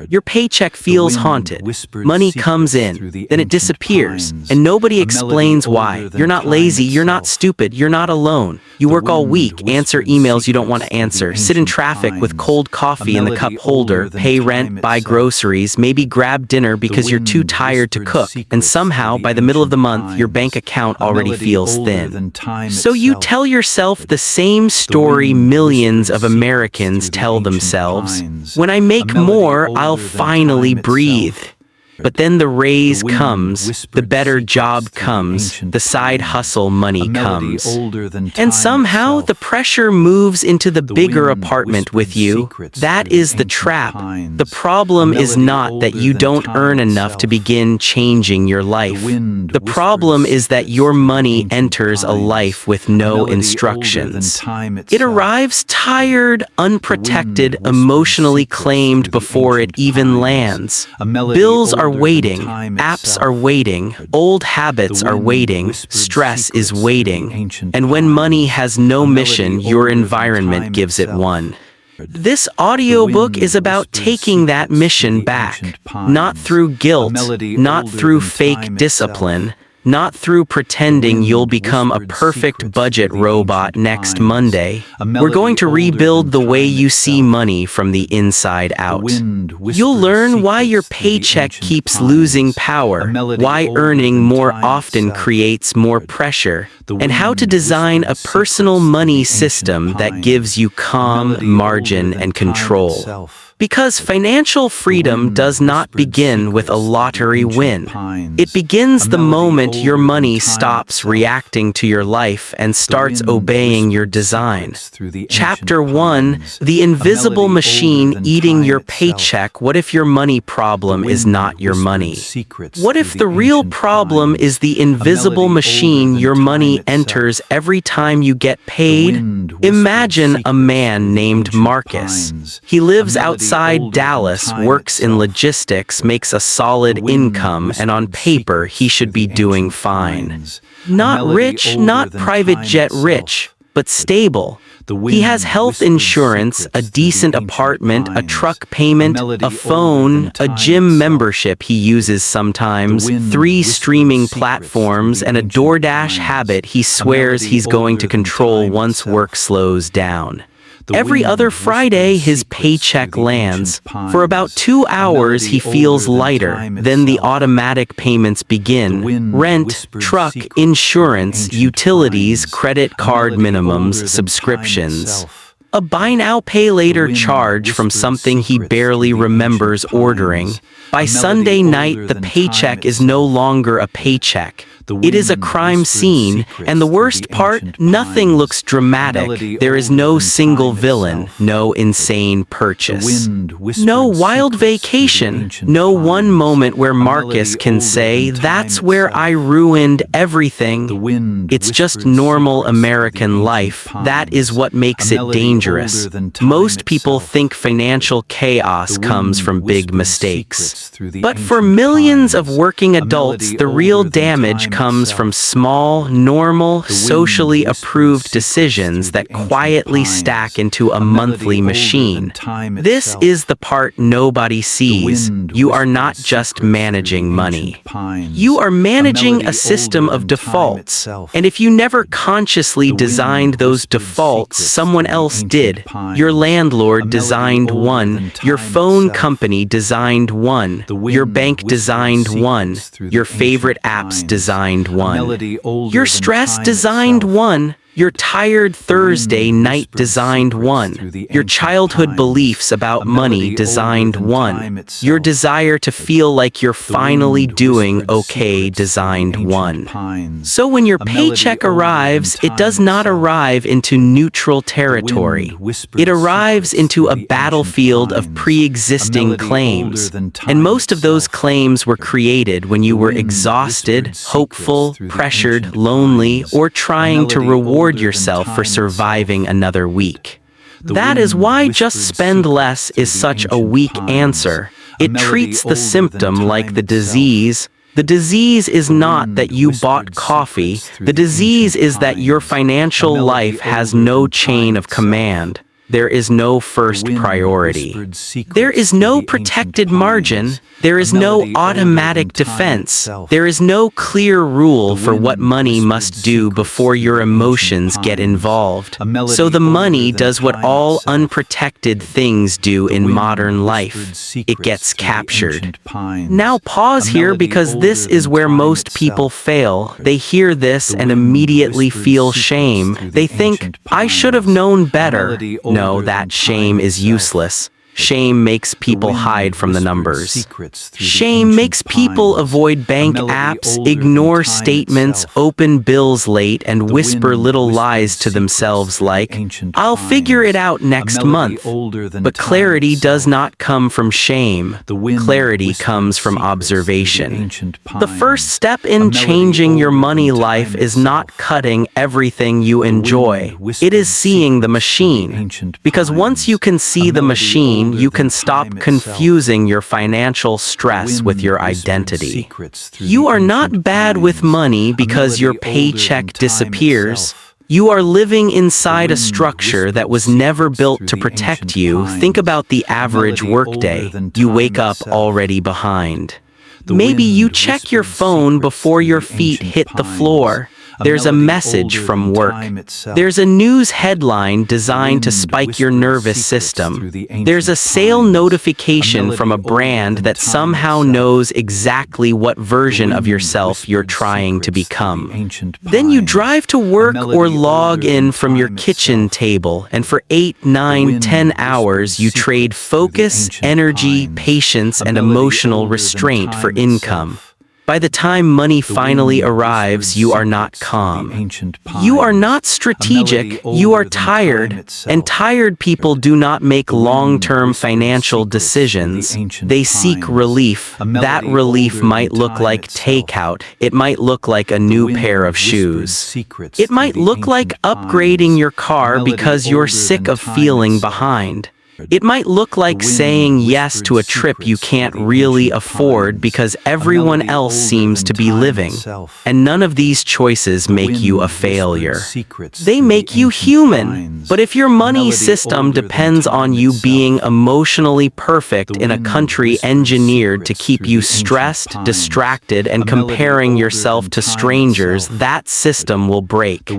Your paycheck feels haunted. Money comes in, then it disappears, and nobody explains why. You're not lazy, you're not stupid, you're not alone. You work all week, answer emails you don't want to answer, sit in traffic with cold coffee in the cup holder, pay rent, buy groceries, maybe grab dinner because you're too tired to cook, and somehow, by the middle of the month, your bank account already feels thin. So you tell yourself the same story millions of Americans tell themselves. When I make more, I'll finally breathe. But then the raise comes, the better job comes, the side hustle money comes. And somehow the pressure moves into the bigger apartment with you. That is the trap. The problem is not that you don't earn enough to begin changing your life. The problem is that your money enters a life with no instructions. It arrives tired, unprotected, emotionally claimed before it even lands. Bills are waiting, apps are waiting, old habits are waiting, stress is waiting. And when money has no mission, your environment gives it one. This audiobook is about taking that mission back, not through guilt, not through fake discipline, not through pretending you'll become a perfect budget robot next Monday. We're going to rebuild the way you see money from the inside out. You'll learn why your paycheck keeps losing power, why earning more often creates more pressure, and how to design a personal money system that gives you calm, margin, and control. Because financial freedom does not begin with a lottery win. It begins the moment your money stops reacting to your life and starts obeying your design. Chapter 1, The Invisible Machine Eating Your Paycheck. What if your money problem is not your money? What if the real problem is the invisible machine your money enters every time you get paid? Imagine a man named Marcus. He lives outside Dallas, works in logistics, makes a solid income, and on paper he should be doing fine. Not rich, not private jet rich, but stable. He has health insurance, a decent apartment, a truck payment, a phone, a gym membership he uses sometimes, 3 streaming platforms, and a DoorDash habit he swears he's going to control once work slows down. Every other Friday, his paycheck lands. For about 2 hours, he feels lighter. Then the automatic payments begin. Rent, truck, insurance, utilities, credit card minimums, subscriptions. A buy now, pay later charge from something he barely remembers ordering. By Sunday night, the paycheck is no longer a paycheck. It is a crime scene, and the worst part, nothing looks dramatic. There is no single villain, no insane purchase, no wild vacation, no one moment where Marcus can say, "That's where I ruined everything." It's just normal American life. That is what makes it dangerous. Most people think financial chaos comes from big mistakes. But for millions of working adults, the real damage comes from small, normal, socially approved decisions that quietly stack into a monthly machine. This is the part nobody sees. You are not just managing money. You are managing a system of defaults. And if you never consciously designed those defaults, someone else did. Your landlord designed one. Your phone company designed one. Your bank designed one. Your favorite apps designed one. Your stress designed one. Your tired Thursday night designed one. Your childhood beliefs about money designed one. Your desire to feel like you're finally doing okay designed one. So when your paycheck arrives, it does not arrive into neutral territory. It arrives into a battlefield of pre-existing claims. And most of those claims were created when you were exhausted, hopeful, pressured, lonely, or trying to reward yourself for surviving another week. That is why just spend less is such a weak answer. It treats the symptom like the disease. The disease is not that you bought coffee. The disease is that your financial life has no chain of command. There is no first priority. There is no protected margin. There is no automatic defense. There is no clear rule for what money must do before your emotions get involved. So the money does what all unprotected things do in modern life. It gets captured. Now pause here, because this is where most people fail. They hear this and immediately feel shame. They think, I should have known better. No, that shame is useless. Shame makes people hide from the numbers. Shame makes people avoid bank apps, ignore statements, open bills late, and whisper little lies to themselves like, I'll figure it out next month. But clarity does not come from shame. Clarity comes from observation. The first step in changing your money life is not cutting everything you enjoy. It is seeing the machine. Because once you can see the machine, you can stop confusing your financial stress with your identity. You are not bad with money because your paycheck disappears. You are living inside a structure that was never built to protect you. Think about the average workday. You wake up already behind. Maybe you check your phone before your feet hit the floor. There's a message from work. There's a news headline designed to spike your nervous system. There's a sale notification from a brand that somehow knows exactly what version of yourself you're trying to become. Then you drive to work or log in from your kitchen table, and for 8, 9, 10 hours you trade focus, energy, patience, and emotional restraint for income. By the time money finally arrives, you are not calm. You are not strategic, you are tired, and tired people do not make long-term financial decisions. They seek relief. That relief might look like takeout. It might look like a new pair of shoes. It might look like upgrading your car because you're sick of feeling behind. It might look like saying yes to a trip you can't really afford because everyone else seems to be living. And none of these choices make you a failure. They make you human. But if your money system depends on you being emotionally perfect in a country engineered to keep you stressed, distracted, and comparing yourself to strangers, that system will break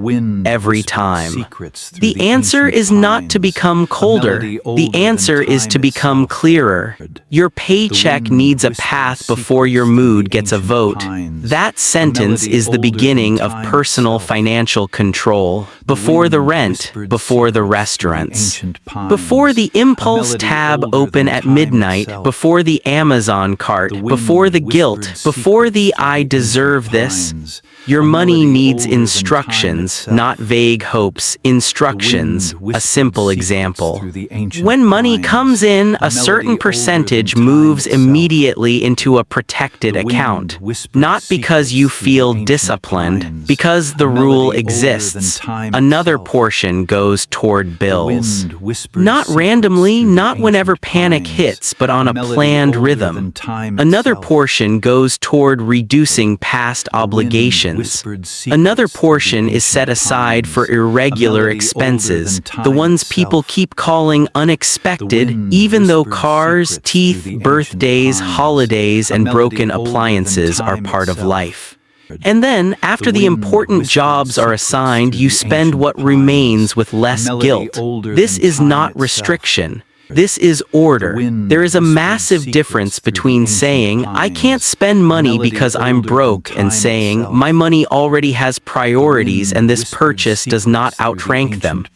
every time. The answer is not to become colder. The answer is to become clearer. Your paycheck needs a path before your mood gets a vote. That sentence is the beginning of personal financial control. Before the rent, before the restaurants, before the impulse tab open at midnight, before the Amazon cart, before the guilt, before the I deserve this. Your money needs instructions, not vague hopes. Instructions. A simple example. When money comes in, a certain percentage moves immediately into a protected account. Not because you feel disciplined, because the rule exists. Another portion goes toward bills. Not randomly, not whenever panic hits, but on a planned rhythm. Another portion goes toward reducing past obligations. Another portion is set aside for irregular expenses, the ones people keep calling unexpected, even though cars, teeth, birthdays, holidays, and broken appliances are part of life. And then, after the important jobs are assigned, you spend what remains with less guilt. This is not restriction. This is order. There is a massive difference between saying, I can't spend money because I'm broke, and saying, my money already has priorities and this purchase does not outrank them.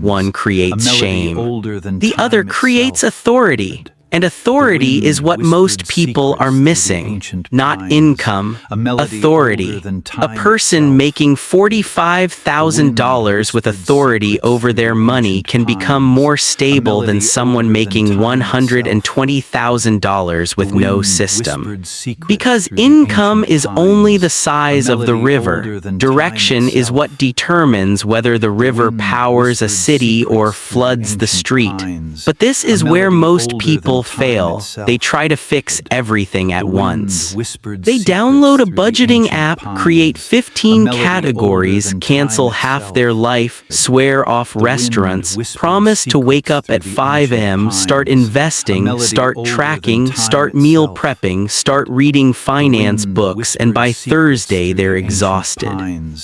One creates shame. The other creates authority. And authority is what most people are missing. Not income, authority. A person making $45,000 with authority over their money can become more stable than someone making $120,000 with no system. Because income is only the size of the river. Direction is what determines whether the river powers a city or floods the street. But this is where most people people fail. They try to fix everything at once. They download a budgeting app, create 15 categories, cancel half their life, swear off restaurants, promise to wake up at 5 a.m., start investing, start tracking, start meal prepping, start reading finance books, and by Thursday they're exhausted.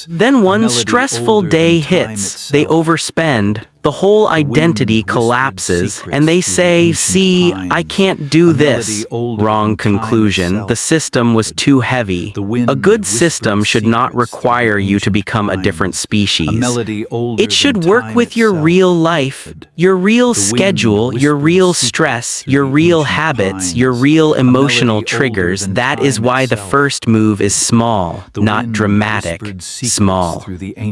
Then one stressful day hits, they overspend, the whole identity collapses, and they say, "See, I can't do this." Wrong conclusion. The system was too heavy. A good system should not require you to become a different species. It should work with your real life, your real schedule, your real stress, your real habits, your real emotional triggers. That is why the first move is small, not dramatic, small.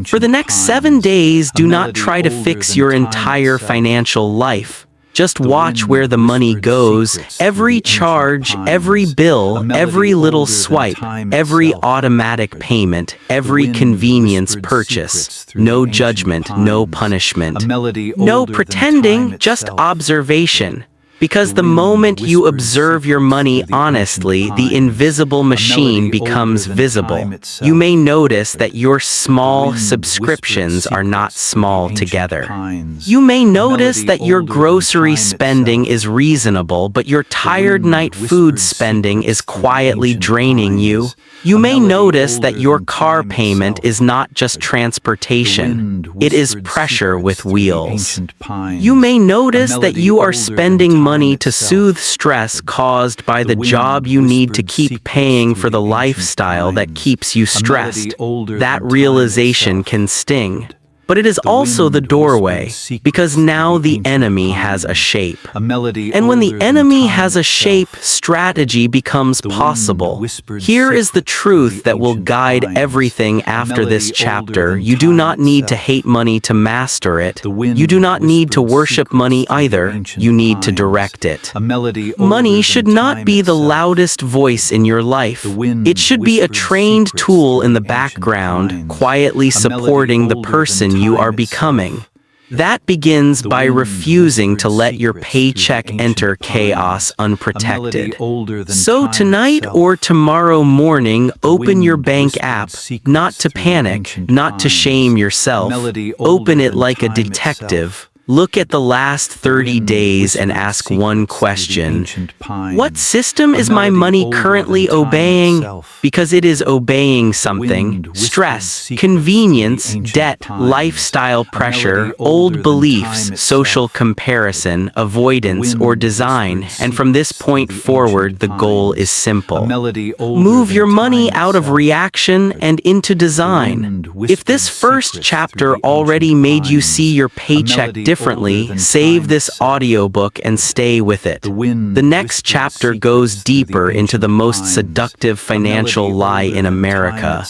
For the next 7 days, do not try to fix your entire financial life. Just watch where the money goes. Every charge, every bill, every little swipe, every automatic payment, every convenience purchase. No judgment, no punishment. No pretending, just observation. Because the moment you observe your money honestly, the invisible machine becomes visible. You may notice that your small subscriptions are not small together. You may notice that your grocery spending is reasonable, but your tired night food spending is quietly draining you. You may notice that your car payment is not just transportation, it is pressure with wheels. You may notice that you are spending money to soothe stress caused by the job you need to keep paying for the lifestyle that keeps you stressed. That realization can sting. But it is also the doorway, because now the enemy has a shape. And when the enemy has a shape, strategy becomes possible. Here is the truth that will guide everything after this chapter. You do not need to hate money to master it. You do not need to worship money either. You need to direct it. Money should not be the loudest voice in your life. It should be a trained tool in the background, quietly supporting the person you are becoming. That begins by refusing to let your paycheck enter chaos unprotected. So tonight or tomorrow morning, open your bank app, not to panic, not to shame yourself. Open it like a detective. Look at the last 30 days and ask one question. What system is my money currently obeying? Because it is obeying something. Stress, convenience, debt, lifestyle pressure, old beliefs, social comparison, avoidance, or design. And from this point forward, the goal is simple. Move your money out of reaction and into design. If this first chapter already made you see your paycheck differently, save this audiobook and stay with it. The next chapter goes deeper into the most seductive financial lie in America.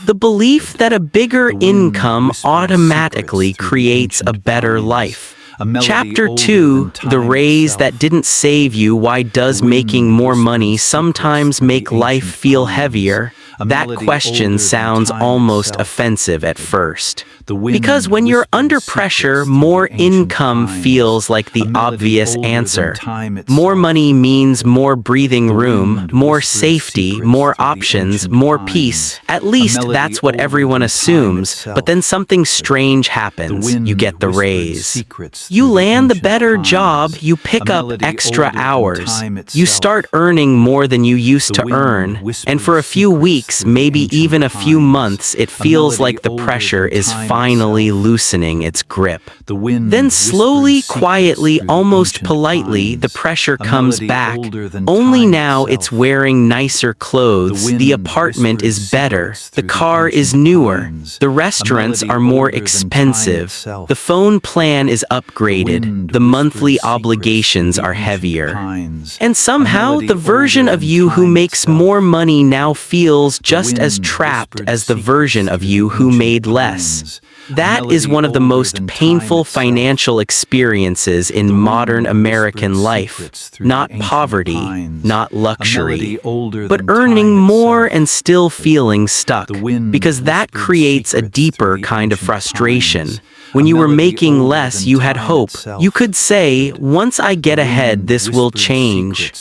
The belief that a bigger income automatically creates a better life. Chapter 2, The Raise That Didn't Save You. Why does making more money sometimes make life feel heavier? That question sounds almost offensive at first. Because when you're under pressure, more income feels like the obvious answer. More money means more breathing room, more safety, more options, more peace. At least that's what everyone assumes, but then something strange happens. You get the raise. You land the better job, you pick up extra hours. You start earning more than you used to earn, and for a few weeks, maybe even a few months, it feels like the pressure is finally loosening its grip. Then slowly, quietly, almost politely, the pressure comes back. Only now it's wearing nicer clothes, the apartment is better, the car is newer, the restaurants are more expensive, the phone plan is upgraded, the monthly obligations are heavier. And somehow, the version of you who makes more money now feels just as trapped as the version of you who made less. That is one of the most painful financial experiences in modern American life. Not poverty, not luxury, but earning more and still feeling stuck, because that creates a deeper kind of frustration. When you were making less, you had hope. You could say, once I get ahead, this will change.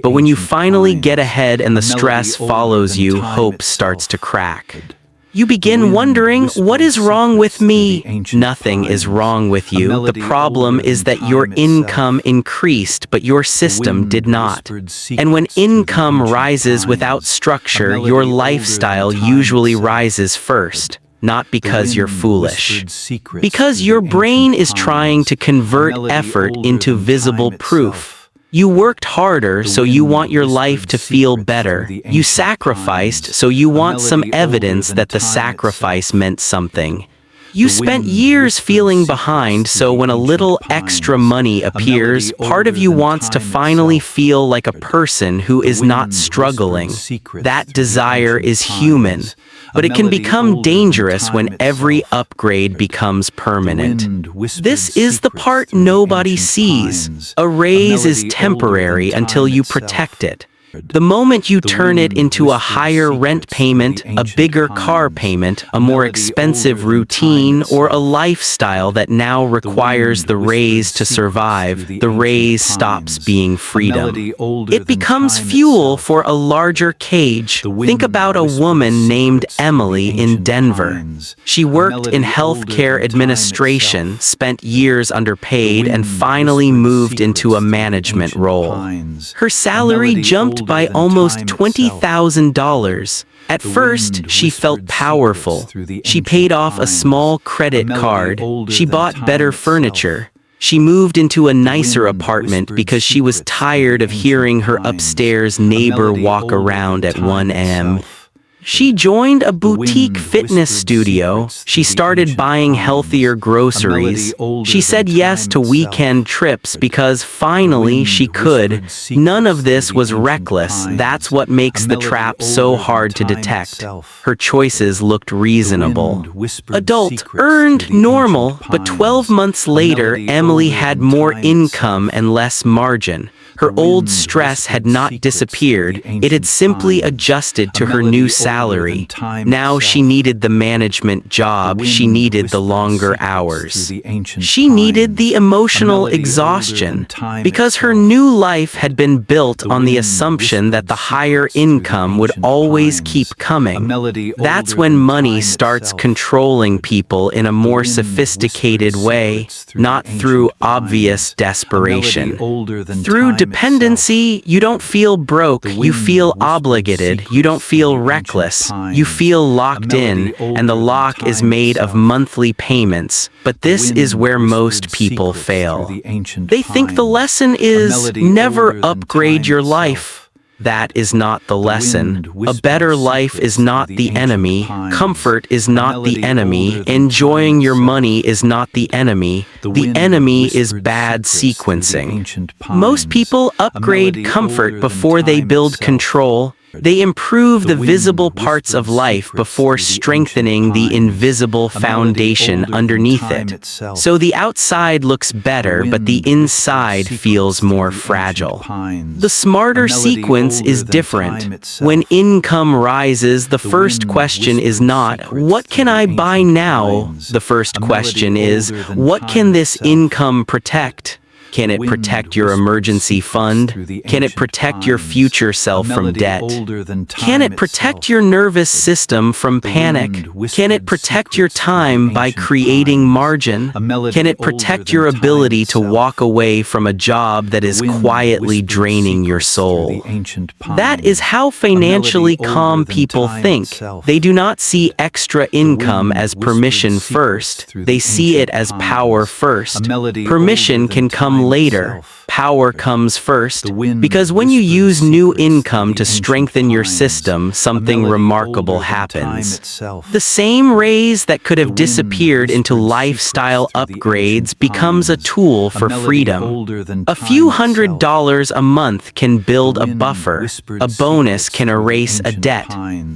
But when you finally get ahead and the stress follows you, hope starts to crack. You begin wondering, what is wrong with me? Nothing is wrong with you. The problem is that your income increased, but your system did not. And when income rises without structure, your lifestyle usually rises first. Not because you're foolish. Because your brain is trying to convert effort into visible proof. You worked harder, so you want your life to feel better. You sacrificed, so you want some evidence that the sacrifice meant something. You spent years feeling behind, so when a little extra money appears, part of you wants to finally feel like a person who is not struggling. That desire is human, but it can become dangerous when every upgrade becomes permanent. This is the part nobody sees. A raise is temporary until you protect it. The moment you turn it into a higher rent payment, a bigger car payment, a more expensive routine, or a lifestyle that now requires the raise to survive, the raise stops being freedom. It becomes fuel for a larger cage. Think about a woman named Emily in Denver. She worked in healthcare administration, spent years underpaid, and finally moved into a management role. Her salary jumped by almost $20,000. At first, she felt powerful. She paid off a small credit card. She bought better furniture. She moved into a nicer apartment because she was tired of hearing her upstairs neighbor walk around at 1 a.m. She joined a boutique fitness studio. She started buying healthier groceries. She said yes to weekend trips because finally she could. None of this was reckless. That's what makes the trap so hard to detect. Her choices looked reasonable. Adult, earned, normal, but 12 months later, Emily had more income and less margin. Her old stress had not disappeared, it had simply adjusted to her new salary. Now she needed the management job, she needed the longer hours. She needed the emotional exhaustion, because her new life had been built on the assumption that the higher income would always keep coming. That's when money starts controlling people in a more sophisticated way, not through obvious desperation. Through dependency, you don't feel broke, you feel obligated, you don't feel reckless, you feel locked in, and the lock is made of monthly payments. But this is where most people fail. They think the lesson is never upgrade your life. That is not the lesson. A better life is not the enemy. Comfort is not the enemy. Enjoying your money is not the enemy. The enemy is bad sequencing. Most people upgrade comfort before they build control. They improve the visible parts of life before strengthening the invisible foundation underneath it. So the outside looks better, but the inside feels more fragile. The smarter sequence is different. When income rises, the first question is not, what can I buy now? The first question is, what can this income protect? Can it protect your emergency fund? Can it protect your future self from debt? Can it protect your nervous system from panic? Can it protect your time by creating margin? Can it protect your ability to walk away from a job that is quietly draining your soul? That is how financially calm people think. They do not see extra income as permission first. They see it as power first. Permission can come later. Power comes first, because when you use new income to strengthen your system, something remarkable happens. The same raise that could have disappeared into lifestyle upgrades becomes a tool for freedom. A few $100s a month can build a buffer. A bonus can erase a debt.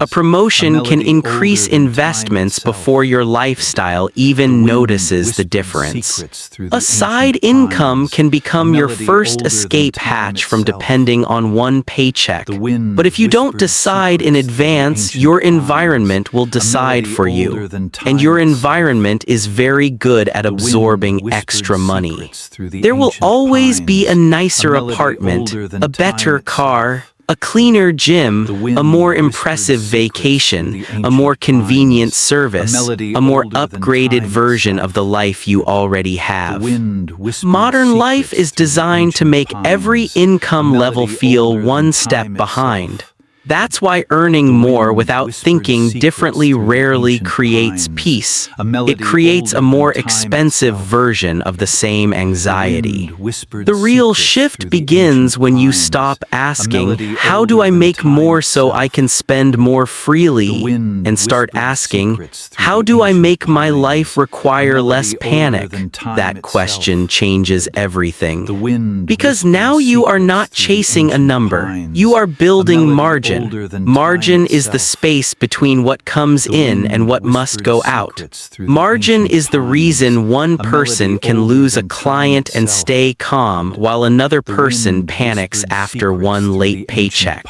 A promotion can increase investments before your lifestyle even notices the difference. A side income can become your first escape hatch from depending on one paycheck. But if you don't decide in advance, your environment will decide for you. And your environment is very good at absorbing extra money. There will always be a nicer apartment, a better car, a cleaner gym, a more impressive vacation, a more convenient service, a more upgraded version of the life you already have. Modern life is designed to make every income level feel one step behind. That's why earning more without thinking differently rarely creates peace. It creates a more expensive version of the same anxiety. The real shift begins when you stop asking, "How do I make more so I can spend more freely?" and start asking, "How do I make my life require less panic?" That question changes everything. Because now you are not chasing a number, you are building margin. Margin is the space between what comes in and what must go out. Margin is the reason one person can lose a client and stay calm while another person panics after one late paycheck.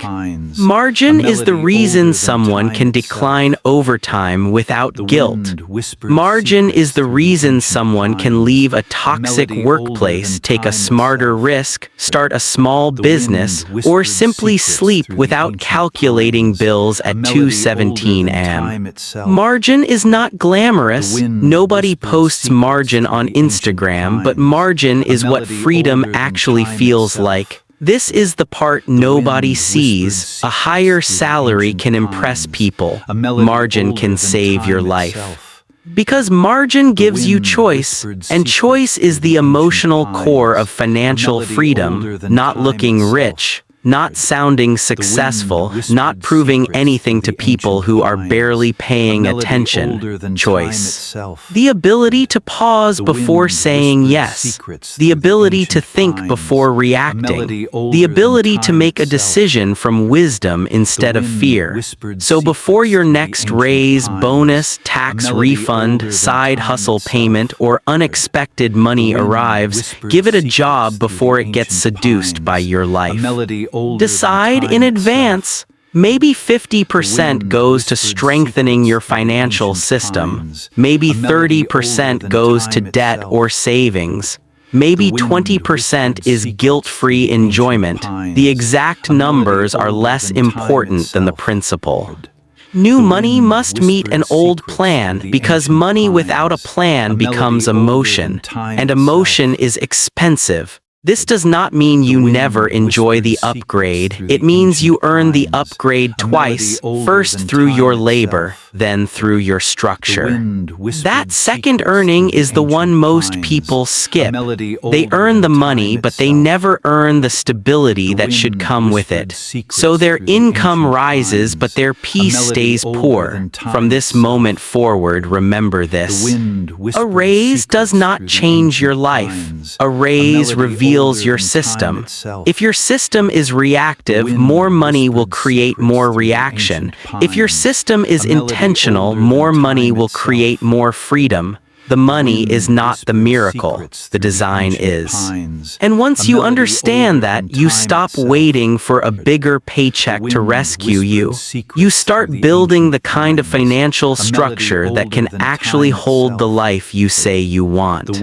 Margin is the reason someone can decline overtime without guilt. Margin is the reason someone can leave a toxic workplace, take a smarter risk, start a small business, or simply sleep without calculating bills at 2:17 a.m. Margin is not glamorous. Nobody posts margin on Instagram, but margin is what freedom actually feels like. This is the part nobody sees. A higher salary can impress people. Margin can save your life. Because margin gives you choice, and choice is the emotional core of financial freedom, not looking rich, not sounding successful, not proving anything to people who are barely paying attention. Choice. The ability to pause before saying yes. The ability to think before reacting. The ability to make a decision from wisdom instead of fear. So before your next raise, bonus, tax refund, side hustle payment, or unexpected money arrives, give it a job before it gets seduced by your life. Decide in advance. Maybe 50% goes to strengthening your financial system. Maybe 30% goes to debt or savings. Maybe 20% is guilt-free enjoyment. The exact numbers are less important than the principle. New money must meet an old plan because money without a plan becomes emotion, and emotion is expensive. This does not mean you never enjoy the upgrade. It means you earn the upgrade twice, first through your labor, then through your structure. That second earning is the one most people skip. They earn the money, but they never earn the stability that should come with it. So their income rises, but their peace stays poor. From this moment forward, remember this. A raise does not change your life. A raise reveals your system. If your system is reactive, more money will create more reaction. If your system is intentional, more money will create more freedom. The money is not the miracle, the design is. And once you understand that, you stop waiting for a bigger paycheck to rescue you. You start building the kind of financial structure that can actually hold the life you say you want.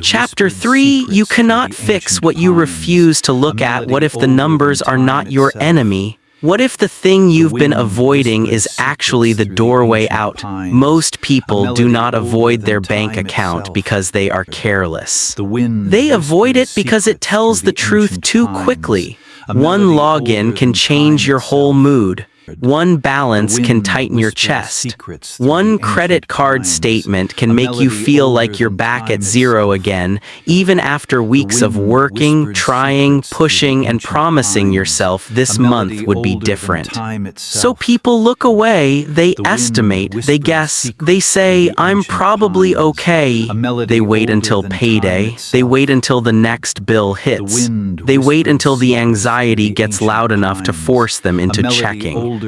Chapter 3, you cannot fix what you refuse to look at. What if the numbers are not your enemy? What if the thing you've been avoiding is actually the doorway out? Most people do not avoid their bank account because they are careless. They avoid it because it tells the truth too quickly. One login can change your whole mood. One balance can tighten your chest. One credit card statement can make you feel like you're back at zero again, even after weeks of working, trying, pushing, and promising yourself this month would be different. So people look away, they estimate, they guess, they say, "I'm probably okay." They wait until payday. They wait until the next bill hits. They wait until the anxiety gets loud enough to force them into checking.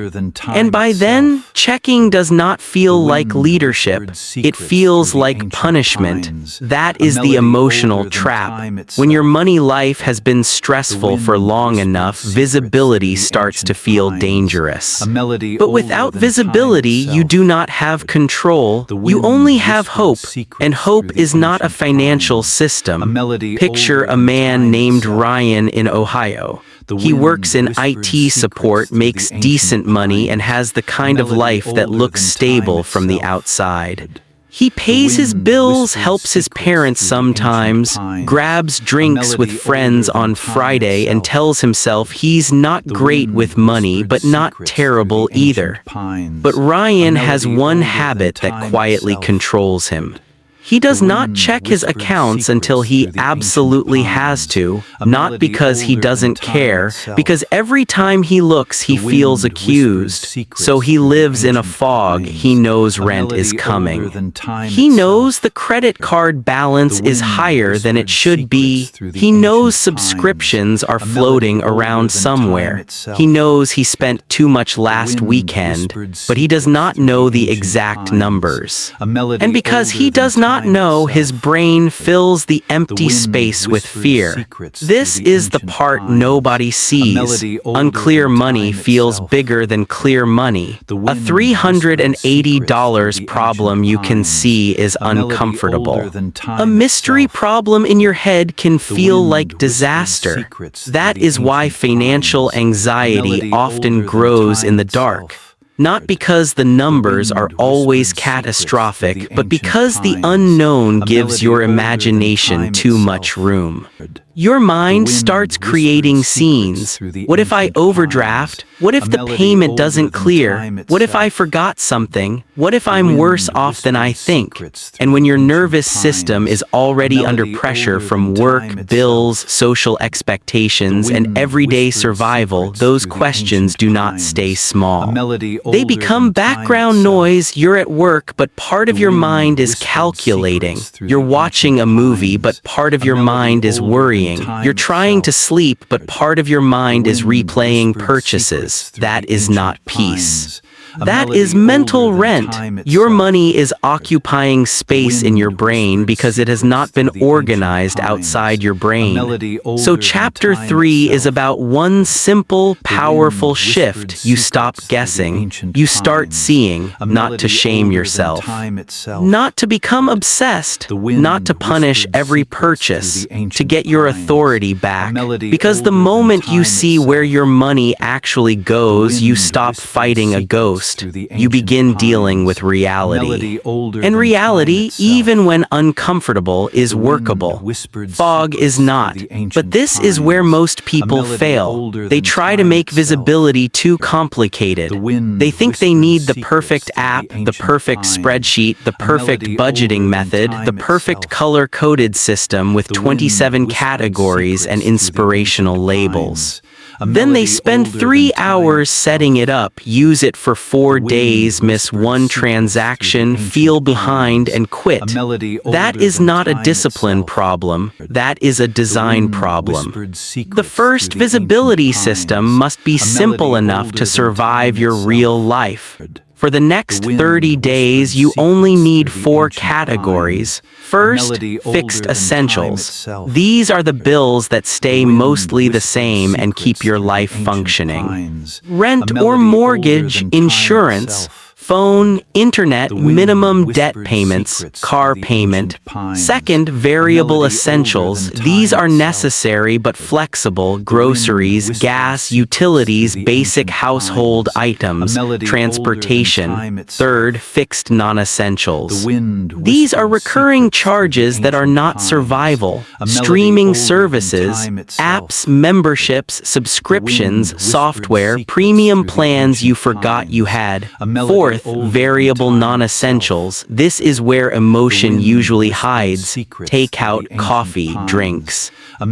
And by then, checking does not feel like leadership. It feels like punishment. That is the emotional trap. When your money life has been stressful for long enough, visibility starts to feel dangerous. But without visibility, you do not have control. You only have hope, and hope is not a financial system. Picture a man named Ryan in Ohio. He works in IT support, makes decent money, and has the kind of life that looks stable from the outside. He pays his bills, helps his parents sometimes, grabs drinks with friends on Friday, and tells himself he's not great with money, but not terrible either. But Ryan has one habit that quietly controls him. He does not check his accounts until he absolutely has to, not because he doesn't care, because every time he looks he feels accused. So he lives in a fog. He knows rent is coming. He knows the credit card balance is higher than it should be. He knows subscriptions are floating around somewhere. He knows he spent too much last weekend, but he does not know the exact numbers. And because he does not know, his brain fills the empty space with fear. This is the part nobody sees. Unclear money feels bigger than clear money. A $380 problem you can see is uncomfortable. A mystery problem in your head can feel like disaster. That is why financial anxiety often grows in the dark. Not because the numbers are always catastrophic, but because the unknown gives your imagination too much room. Your mind starts creating scenes. What if I overdraft? What if the payment doesn't clear? What if I forgot something? What if I'm worse off than I think? And when your nervous system is already under pressure from work, bills, social expectations, and everyday survival, those questions do not stay small. They become background noise. You're at work, but part of your mind is calculating. You're watching a movie, but part of your mind is worrying. You're trying to sleep, but part of your mind is replaying purchases. That is not peace. That is mental rent. Your money is occupying space in your brain because it has not been organized outside your brain. So chapter 3 is about one simple, powerful shift. You stop guessing. You start seeing, not to shame yourself, not to become obsessed, not to punish every purchase, to get your authority back. Because the moment you see where your money actually goes, you stop fighting a ghost. You begin dealing with reality. And reality, even when uncomfortable, is workable. Fog is not. But this is where most people fail. They try to make visibility too complicated. They think they need the perfect app, the perfect spreadsheet, the perfect budgeting method, the perfect color-coded system with 27 categories and inspirational labels. Then they spend 3 hours setting it up, use it for 4 days, miss one transaction, feel behind, and quit. That is not a discipline problem. That is a design problem. The first visibility system must be simple enough to survive your real life. For the next 30 days, you only need 4 categories. First, fixed essentials. These are the bills that stay mostly the same and keep your life functioning. Rent or mortgage, insurance, phone, internet, minimum debt payments, car payment. Second, variable essentials. These are necessary but flexible: groceries, gas, utilities, basic household items, transportation. Third, fixed non-essentials. These are recurring charges that are not survival: streaming services, apps, memberships, subscriptions, software, premium plans you forgot you had. Fourth, variable non-essentials. This is where emotion usually hides: takeout, coffee, drinks.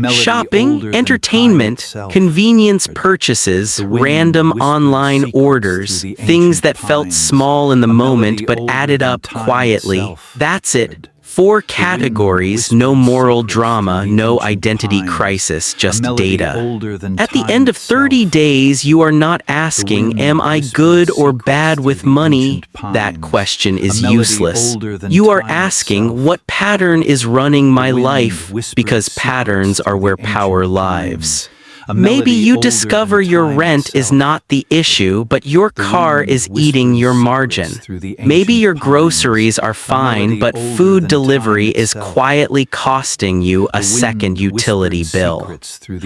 Shopping, entertainment, convenience purchases, random online orders, things that felt small in the moment but added up quietly. That's it. 4 categories, no moral drama, no identity crisis, just data. At the end of 30 days, you are not asking, am I good or bad with money? That question is useless. You are asking, what pattern is running my life? Because patterns are where power lives. Maybe you discover your rent is not the issue, but your car is eating your margin. Maybe your groceries are fine, but food delivery is quietly costing you a second utility bill.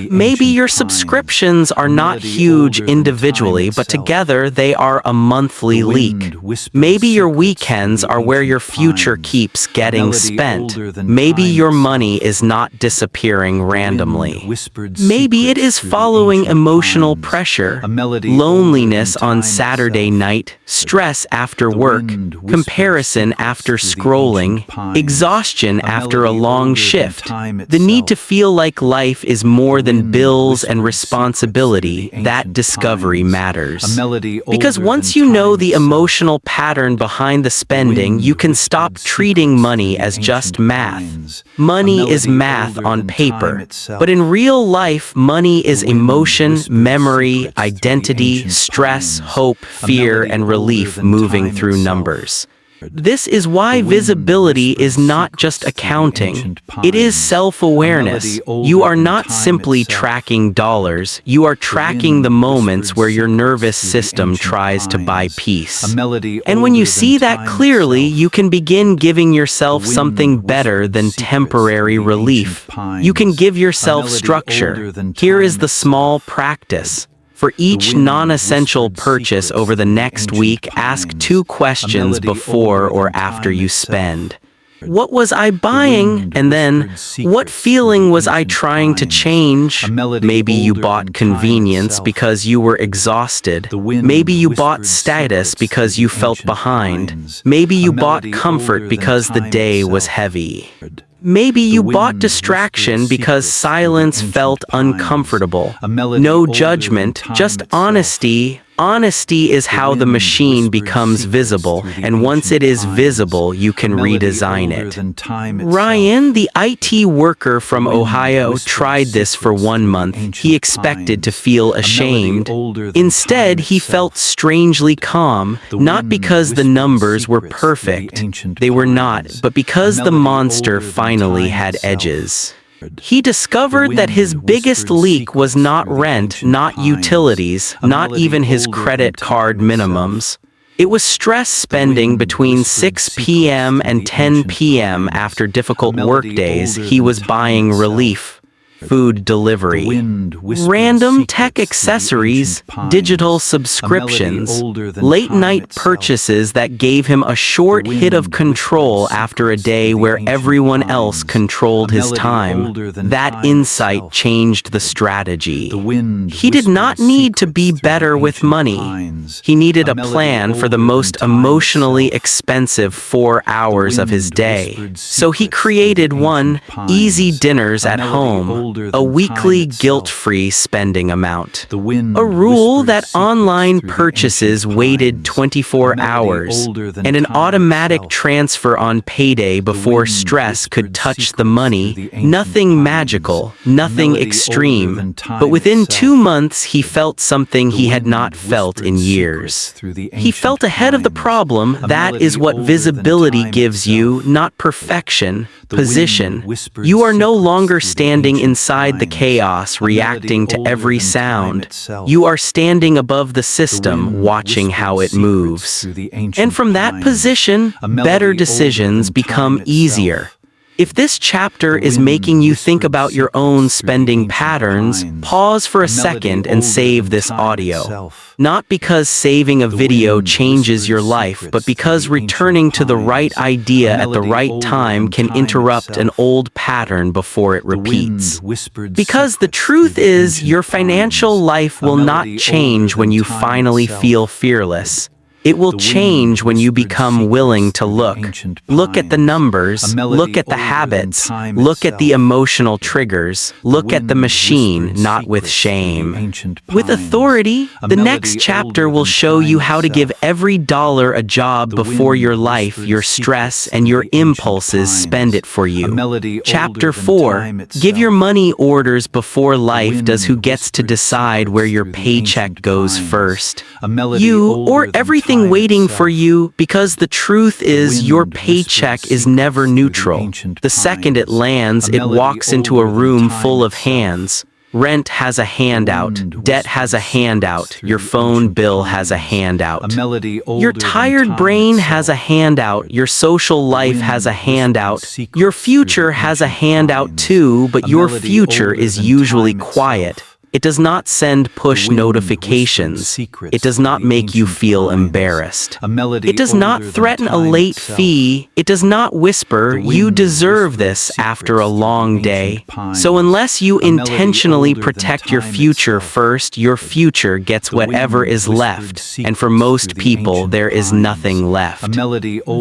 Maybe your subscriptions are not huge individually, but together they are a monthly leak. Maybe your weekends are where your future keeps getting spent. Maybe your money is not disappearing randomly. Maybe it is following emotional pressure, loneliness on Saturday night, stress after work, comparison after scrolling, exhaustion after a long shift, the need to feel like life is more than bills and responsibility. That discovery matters. Because once you know the emotional pattern behind the spending, you can stop treating money as just math. Money is math on paper, but in real life, money is emotion, memory, identity, stress, hope, fear, and relief moving through numbers. This is why visibility is not just accounting. It is self-awareness. You are not simply tracking dollars. You are tracking the moments where your nervous system tries to buy peace. And when you see that clearly, you can begin giving yourself something better than temporary relief. You can give yourself structure. Here is the small practice. For each non-essential purchase over the next week, ask 2 questions before or after you spend. What was I buying? And then, what feeling was I trying to change? Maybe you bought convenience because you were exhausted. Maybe you bought status because you felt behind. Maybe you bought comfort because the day was heavy. Maybe you bought distraction because silence felt uncomfortable. No judgment, just honesty. Honesty is how the machine becomes visible, and once it is visible, you can redesign it. Ryan, the IT worker from Ohio, tried this for 1 month. He expected to feel ashamed. Instead, he felt strangely calm, not because the numbers were perfect. They were not, but because the monster finally had edges. He discovered that his biggest leak was not rent, not utilities, not even his credit card minimums. It was stress spending between 6 p.m. and 10 p.m. after difficult workdays. He was buying relief. Food delivery, random tech accessories, digital subscriptions, late-night purchases that gave him a short hit of control after a day where everyone else controlled his time. That insight changed the strategy. He did not need to be better with money. He needed a plan for the most emotionally expensive 4 hours of his day. So he created one, easy dinners at home, a weekly guilt-free spending amount. A rule that online purchases waited 24 hours, and an automatic transfer on payday before stress could touch the money. Nothing magical, nothing extreme, but within 2 months he felt something he had not felt in years. He felt ahead of the problem. That is what visibility gives you, not perfection, position. You are no longer standing inside the chaos, reacting to every sound. You are standing above the system, watching how it moves. And from that position, better decisions become easier. If this chapter is making you think about your own spending patterns, pause for a second and save this audio. Not because saving a video changes your life, but because returning to the right idea at the right time can interrupt an old pattern before it repeats. Because the truth is, your financial life will not change when you finally feel fearless. It will change when you become willing to look. Look at the numbers, look at the habits, look at the emotional triggers, look at the machine, not with shame. With authority, the next chapter will show you how to give every dollar a job before your life, your stress, and your impulses spend it for you. Chapter 4, give your money orders before life does. Who gets to decide where your paycheck goes first? You or everything waiting for you, because the truth is your paycheck is never neutral. The second it lands, it walks into a room full of hands. Rent has a handout, debt has a handout, your phone bill has a handout. Your tired brain has a handout, your social life has a handout. Your future has a handout too, but your future is usually quiet. It does not send push notifications. It does not make you feel embarrassed. It does not threaten a late fee. It does not whisper, "You deserve this," after a long day. So unless you intentionally protect your future first, your future gets whatever is left, and for most people there is nothing left.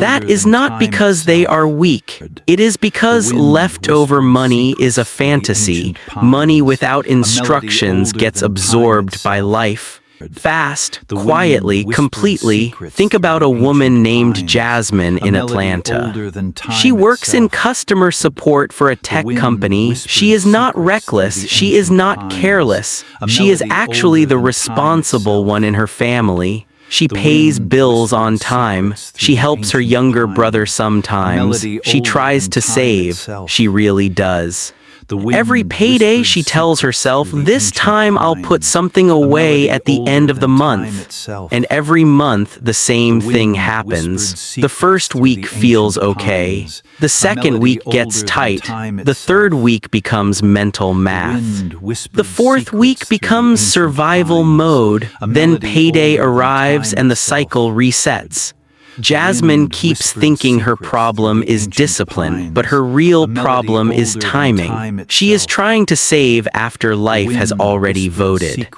That is not because they are weak. It is because leftover money is a fantasy. Money without instruction gets absorbed by life. Fast, quietly, completely. Think about a woman named Jasmine in Atlanta. She works in customer support for a tech company. She is not reckless. She is not careless. She is actually the responsible one in her family. She pays bills on time. She helps her younger brother sometimes. She tries to save. She really does. Every payday she tells herself, "This time I'll put something away at the end of the month." And every month the same thing happens. The first week feels okay. The second week gets tight. The third week becomes mental math. The fourth week becomes survival mode. Then payday arrives and the cycle resets. Jasmine keeps thinking her problem is discipline, but her real problem is timing. She is trying to save after life has already voted.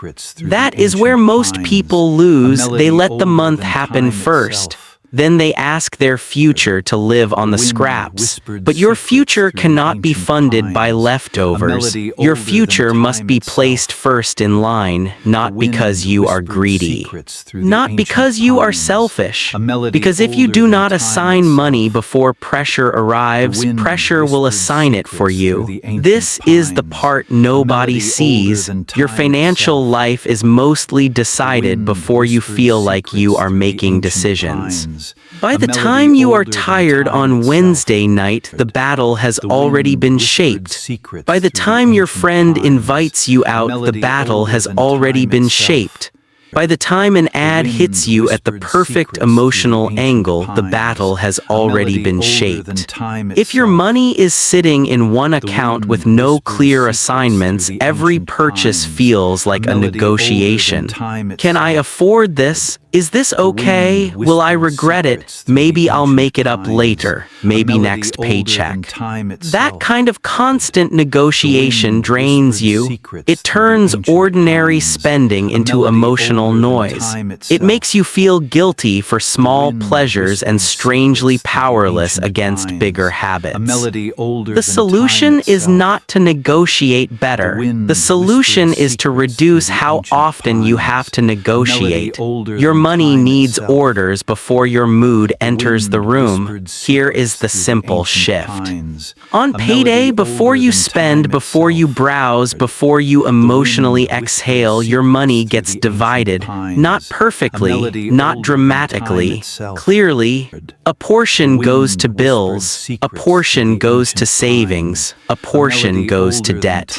That is where most people lose. They let the month happen first. Then they ask their future to live on the scraps. But your future cannot be funded by leftovers. Your future must be placed first in line, not because you are greedy. Not because you are selfish. Because if you do not assign money before pressure arrives, pressure will assign it for you. This is the part nobody sees. Your financial life is mostly decided before you feel like you are making decisions. By the time you are tired on Wednesday night, the battle has already been shaped. By the time your friend invites you out, the battle has already been shaped. By the time an ad hits you at the perfect emotional angle, the battle has already been shaped. If your money is sitting in one account with no clear assignments, every purchase feels like a negotiation. Can I afford this? Is this okay? Will I regret it? Maybe I'll make it up later. Maybe next paycheck. That kind of constant negotiation drains you. It turns ordinary spending into emotional noise. It makes you feel guilty for small pleasures and strangely powerless against bigger habits. The solution is not to negotiate better. The solution is to reduce how often you have to negotiate. Your money needs orders before your mood enters the room. Here is the simple shift. On payday, before you spend, before you browse, before you emotionally exhale, your money gets divided. Not perfectly, not dramatically. Clearly, a portion goes to bills, a portion goes to savings, a portion goes to debt.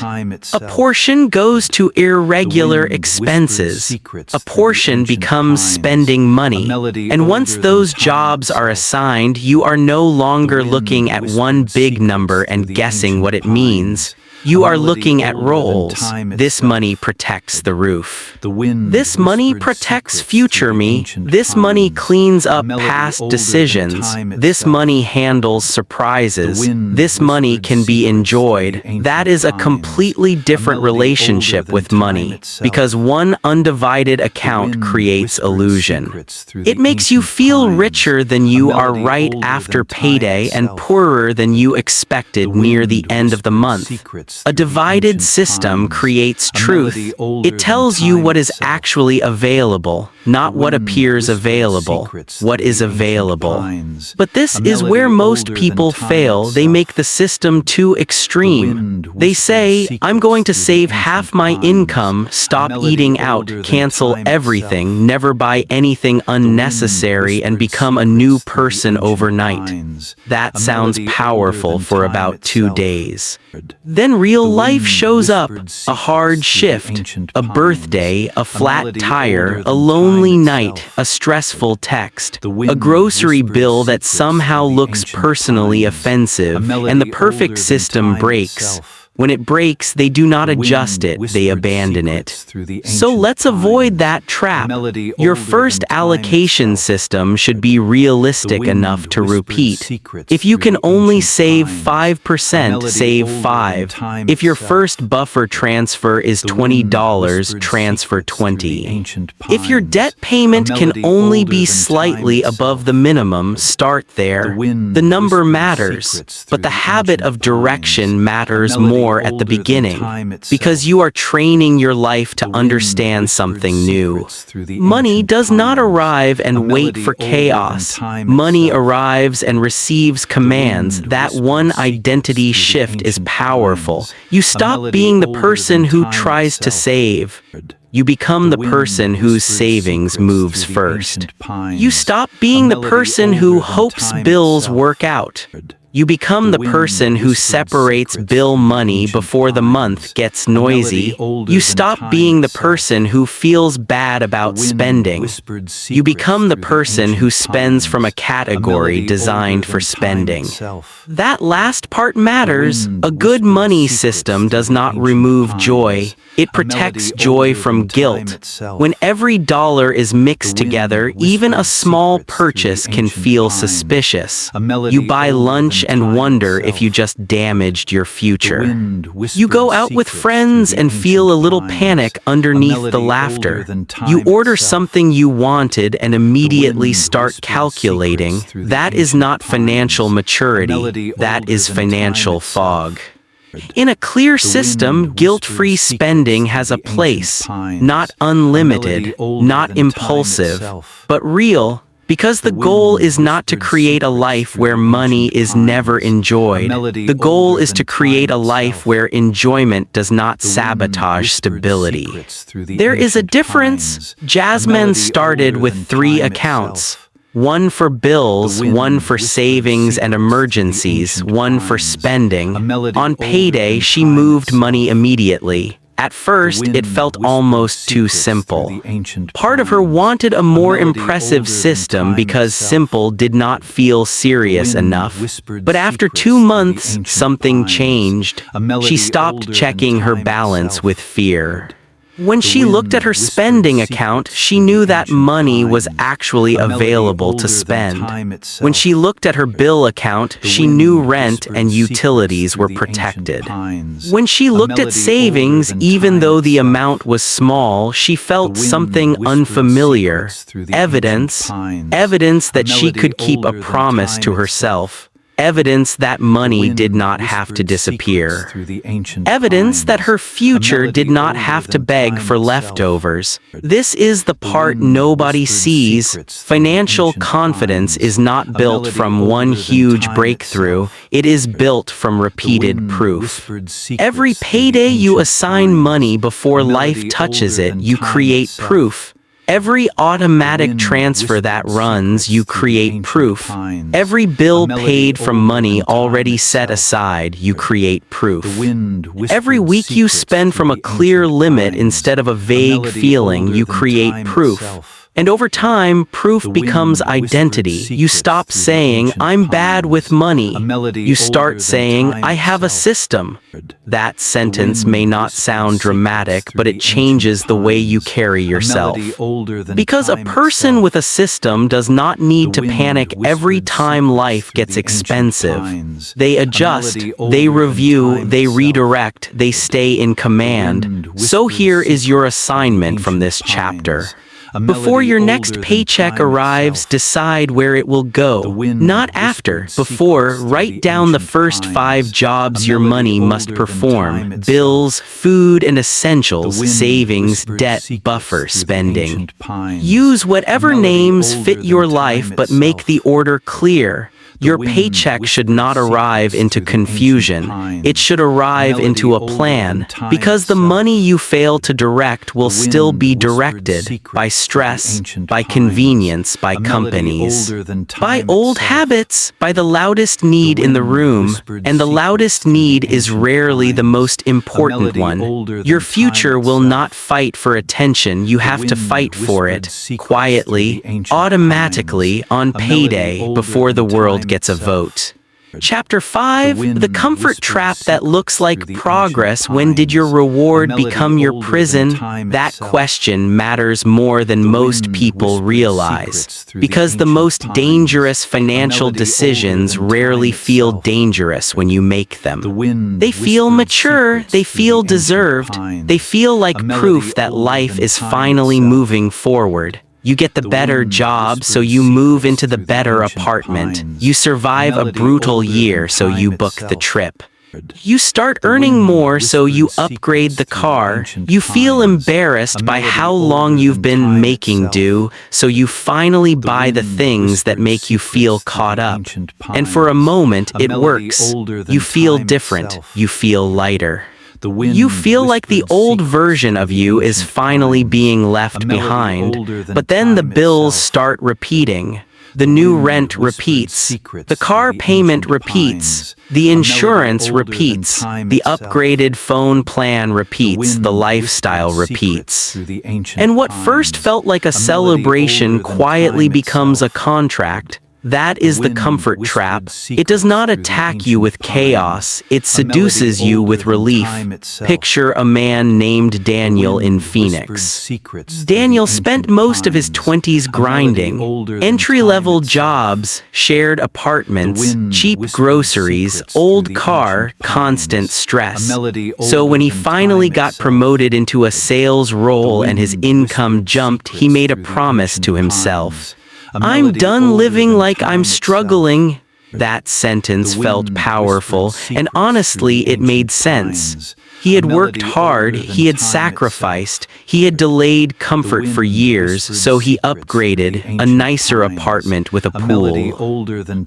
A portion goes to irregular expenses. A portion becomes spending money. And once those jobs are assigned, you are no longer looking at one big number and guessing what it means. You are looking at rolls. This money protects the roof. This money protects future me. This money cleans up past decisions. This money handles surprises. This money can be enjoyed. That is a completely different relationship with money, because one undivided account creates illusion. It makes you feel richer than you are right after payday and poorer than you expected near the end of the month. A divided system creates truth. It tells you what is actually available, not what appears available, what is available. But this is where most people fail. They make the system too extreme. They say, I'm going to save half my income, stop eating out, cancel everything, never buy anything unnecessary, and become a new person overnight. That sounds powerful for about 2 days. Then real life shows up, a hard shift, a birthday, a flat tire, a lonely night, a stressful text, a grocery bill that somehow looks personally offensive, and the perfect system breaks. When it breaks, they do not adjust it, they abandon it. So let's avoid that trap. Your first allocation system should be realistic enough to repeat. If you can only save 5%, save 5. If your first buffer transfer is $20, transfer 20. If your debt payment can only be slightly above the minimum, start there. The number matters, but the habit of direction matters more at the beginning, because you are training your life to understand something new. Money does not arrive and wait for chaos. Money arrives and receives commands. That one identity shift is powerful. You stop being the person who tries to save. You become the person whose savings moves first. You stop being the person who hopes bills work out. You become the person who separates bill money before the month gets noisy. You stop being the person who feels bad about spending. You become the person who spends from a category designed for spending. That last part matters. A good money system does not remove joy. It protects joy from guilt. When every dollar is mixed together, even a small purchase can feel suspicious. You buy lunch and wonder if you just damaged your future. You go out with friends and feel a little panic underneath the laughter. You order something you wanted and immediately start calculating. That is not financial maturity. That is financial fog. In a clear system, guilt-free spending has a place, not unlimited, not impulsive, but real, because the goal is not to create a life where money is never enjoyed. The goal is to create a life where enjoyment does not sabotage stability. There is a difference. Jasmine started with 3 accounts. One for bills, one for savings and emergencies, one for spending. On payday, she moved money immediately. At first, it felt almost too simple. Part of her wanted a more impressive system because simple did not feel serious enough. But after 2 months, something changed. She stopped checking her balance with fear. When she looked at her spending account, she knew that money was actually available to spend. When she looked at her bill account, she knew rent and utilities were protected. When she looked at savings, even though the amount was small, she felt something unfamiliar. Evidence that she could keep a promise to herself. Evidence that money did not have to disappear. Evidence that her future did not have to beg for leftovers. This is the part nobody sees. Financial confidence is not built from one huge breakthrough. It is built from repeated proof. Every payday you assign money before life touches it, you create proof. Every automatic transfer that runs, you create proof. Every bill paid from money already set aside, you create proof. Every week you spend from a clear limit instead of a vague feeling, you create proof. And over time, proof becomes identity. You stop saying, I'm bad with money. You start saying, I have a system. That sentence may not sound dramatic, but it changes the way you carry yourself. Because a person with a system does not need to panic every time life gets expensive. They adjust, they review, they redirect, they stay in command. So here is your assignment from this chapter. Before your next paycheck arrives, decide where it will go. Not after. Before, write down the first 5 jobs your money must perform. Bills, food and essentials, savings, debt, buffer, spending. Use whatever names fit your life, but make the order clear. Your paycheck should not arrive into confusion. It should arrive into a plan, because the money you fail to direct will still be directed by stress, by convenience, by companies, by old habits, by the loudest need in the room, and the loudest need is rarely the most important one. Your future will not fight for attention, you have to fight for it, quietly, automatically, on payday, before the world gets a vote. Chapter 5, the comfort trap that looks like progress. When did your reward become your prison? That question matters more than most people realize, because the most dangerous financial decisions rarely feel dangerous when you make them. They feel mature, they feel deserved, they feel like proof that life is finally moving forward. You get the better job, so you move into the better apartment. You survive a brutal year, so you book the trip. You start earning more, so you upgrade the car. You feel embarrassed by how long you've been making do, so you finally buy the things that make you feel caught up. And for a moment, it works. You feel different. You feel lighter. You feel like the old version of you is finally being left behind, but then the bills start repeating. The new rent repeats, the car payment repeats, the insurance repeats, the upgraded phone plan repeats, the lifestyle repeats. And what first felt like a celebration quietly becomes a contract. That is the comfort trap. It does not attack you with chaos, it seduces you with relief. Picture a man named Daniel in Phoenix. Daniel spent most of his 20s grinding. Entry-level jobs, shared apartments, cheap groceries, old car, constant stress. So when he finally got promoted into a sales role and his income jumped, he made a promise to himself. I'm done living like I'm struggling. That sentence felt powerful, and honestly, it made sense. He had worked hard, he had sacrificed, he had delayed comfort for years, so he upgraded, a nicer apartment with a pool,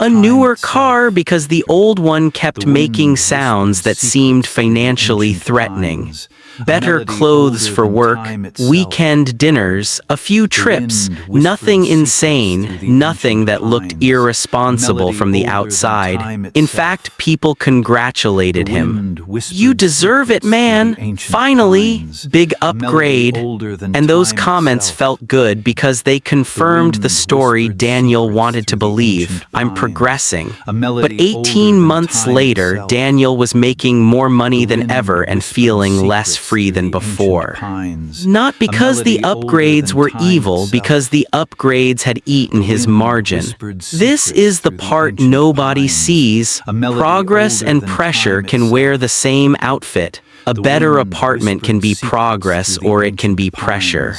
a newer car because the old one kept making sounds that seemed financially threatening. Better clothes for work, weekend dinners, a few trips, nothing insane, nothing that looked irresponsible from the outside. In fact, people congratulated him. You deserve it, man. Finally, big upgrade. And those comments felt good because they confirmed the story Daniel wanted to believe. I'm progressing. But 18 months later, Daniel was making more money than ever and feeling less free than before. Not because the upgrades were evil, because the upgrades had eaten his margin. This is the part nobody sees. Progress and pressure can wear the same outfit. A better apartment can be progress or it can be pressure.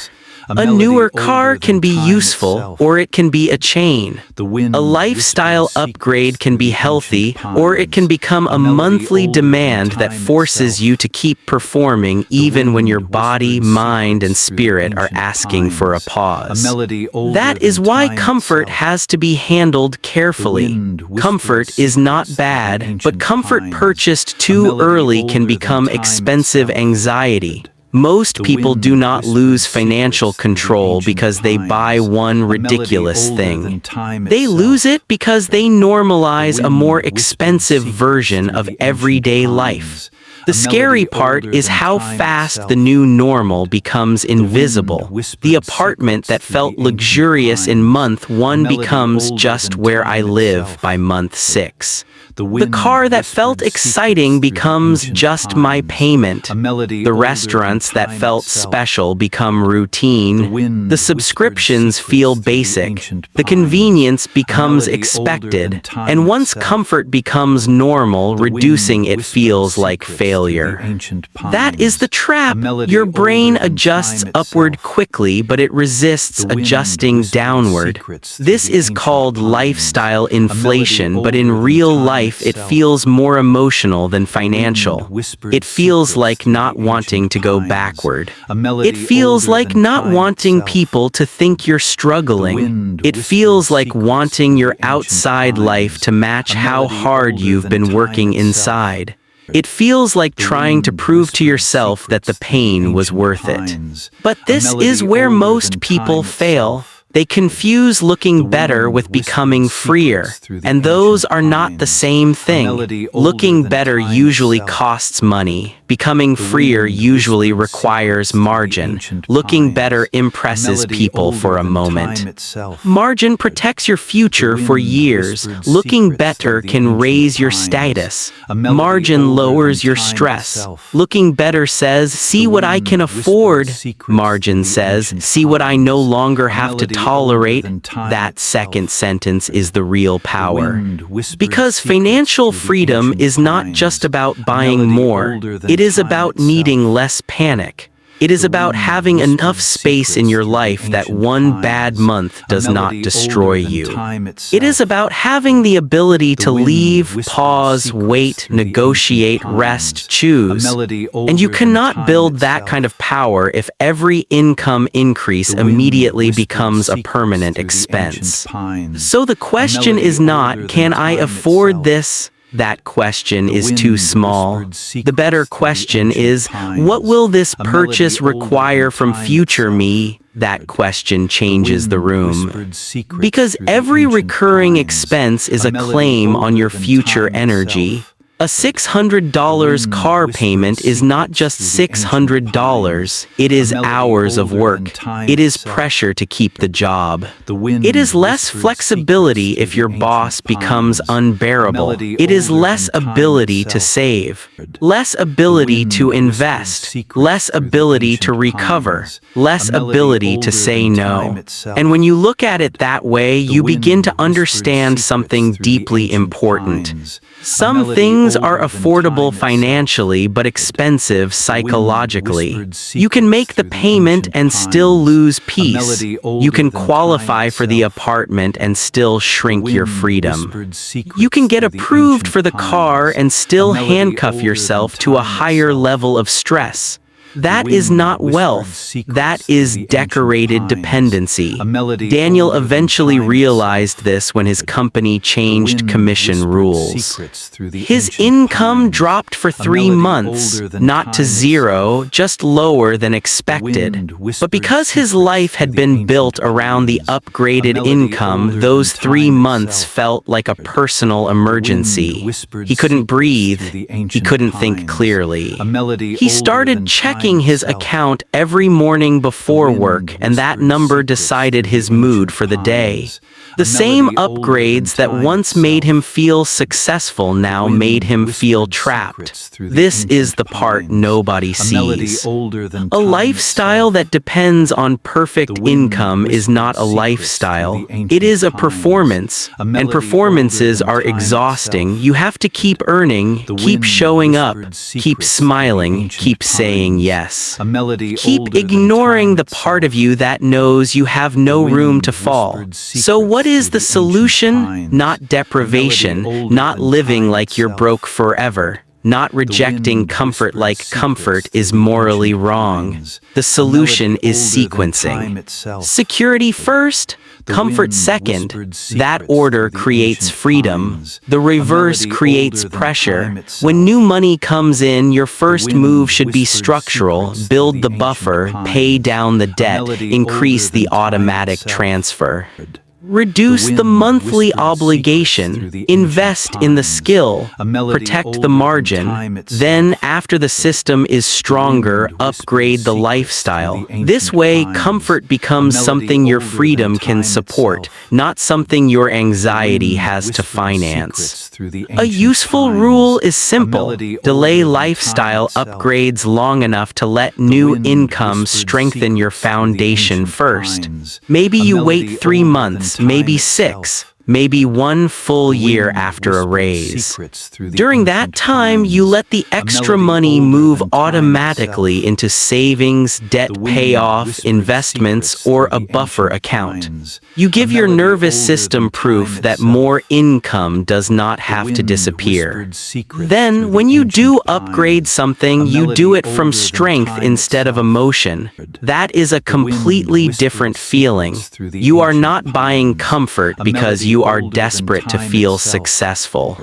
A newer car can be useful, or it can be a chain. A lifestyle upgrade can be healthy, or it can become a monthly demand that forces you to keep performing even when your body, mind, and spirit are asking for a pause. That is why comfort has to be handled carefully. Comfort is not bad, but comfort purchased too early can become expensive anxiety. Most people do not lose financial control because they buy one ridiculous thing. They lose it because they normalize a more expensive version of everyday life. The scary part is how fast the new normal becomes invisible. The apartment that felt luxurious in month 1 becomes just where I live by month 6. The car that felt exciting becomes just my payment. The restaurants that felt special become routine. The subscriptions feel basic. The convenience becomes expected. And once comfort becomes normal, reducing it feels like failure. That is the trap. Your brain adjusts upward quickly, but it resists adjusting downward. This is called lifestyle inflation, but in real life, it feels more emotional than financial. It feels like not wanting to go backward. It feels like not wanting people to think you're struggling. It feels like wanting your outside life to match how hard you've been working inside. It feels like trying to prove to yourself that the pain was worth it. But this is where most people fail. They confuse looking better with becoming freer, and those are not the same thing. Looking better usually costs money. Becoming freer usually requires margin. Looking better impresses people for a moment. Margin protects your future for years. Looking better can raise your status. Margin lowers your stress. Looking better says, see what I can afford. Margin says, see what I no longer have to tolerate. That second sentence is the real power. Because financial freedom is not just about buying more. It is about needing less panic. It is about having enough space in your life that one bad month does not destroy you. It is about having the ability to leave, pause, wait, negotiate, rest, choose. And you cannot build that kind of power if every income increase immediately becomes a permanent expense. So the question is not, can I afford this? That question is too small. The better question is, what will this purchase require from future me? That question changes the room. Because every recurring expense is a claim on your future energy. A $600 car payment is not just $600, it is hours of work. It is pressure to keep the job. It is less flexibility if your boss becomes unbearable. It is less ability to save, less ability to invest, less ability to recover, less ability to say no. And when you look at it that way, you begin to understand something deeply important. Some things are affordable financially but expensive psychologically. You can make the payment and still lose peace. You can qualify for the apartment and still shrink your freedom. You can get approved for the car and still handcuff yourself to a higher level of stress. That is not wealth. That is decorated dependency. Daniel eventually realized this when his company changed commission rules. His income dropped for 3 months, not to zero, just lower than expected. But because his life had been built around the upgraded income, those 3 months felt like a personal emergency. He couldn't breathe. He couldn't think clearly. He started checking his account every morning before work, and that number decided his mood for the day. The same upgrades that once made him feel successful now made him feel trapped. This is the part nobody sees. A lifestyle that depends on perfect income is not a lifestyle. It is a performance, and performances are exhausting. You have to keep earning, keep showing up, keep smiling, keep saying yes. Keep ignoring the part of you that knows you have no room to fall. So what is the solution? Not deprivation, not living like you're broke forever. Not rejecting comfort like comfort is morally wrong. The solution is sequencing. Security first, comfort second. That order creates freedom. The reverse creates pressure. When new money comes in, your first move should be structural. Build the buffer, pay down the debt, increase the automatic transfer. Reduce the monthly obligation, invest in the skill, protect the margin, then after the system is stronger, upgrade the lifestyle. This way, comfort becomes something your freedom can support, not something your anxiety has to finance. A useful rule is simple: delay lifestyle upgrades long enough to let new income strengthen your foundation first. Maybe you wait 3 months, maybe 6, maybe 1 full year after a raise. During that time, you let the extra money move automatically into savings, debt payoff, investments, or a buffer account. You give your nervous system proof that more income does not have to disappear. Then, when you do upgrade something, you do it from strength instead of emotion. That is a completely different feeling. You are not buying comfort because you are desperate to feel successful.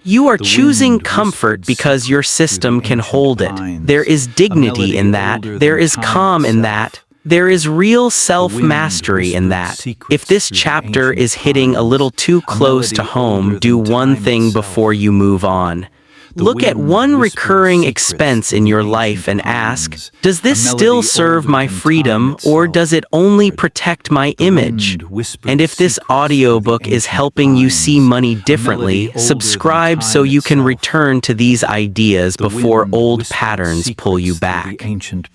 You are choosing comfort because your system can hold it. There is dignity in that. There is calm in that. There is real self-mastery in that. If this chapter is hitting a little too close to home, do one thing before you move on. Look at one recurring expense in your life and ask, does this still serve my freedom, or does it only protect my image? And if this audiobook is helping you see money differently, subscribe so you can return to these ideas before old patterns pull you back.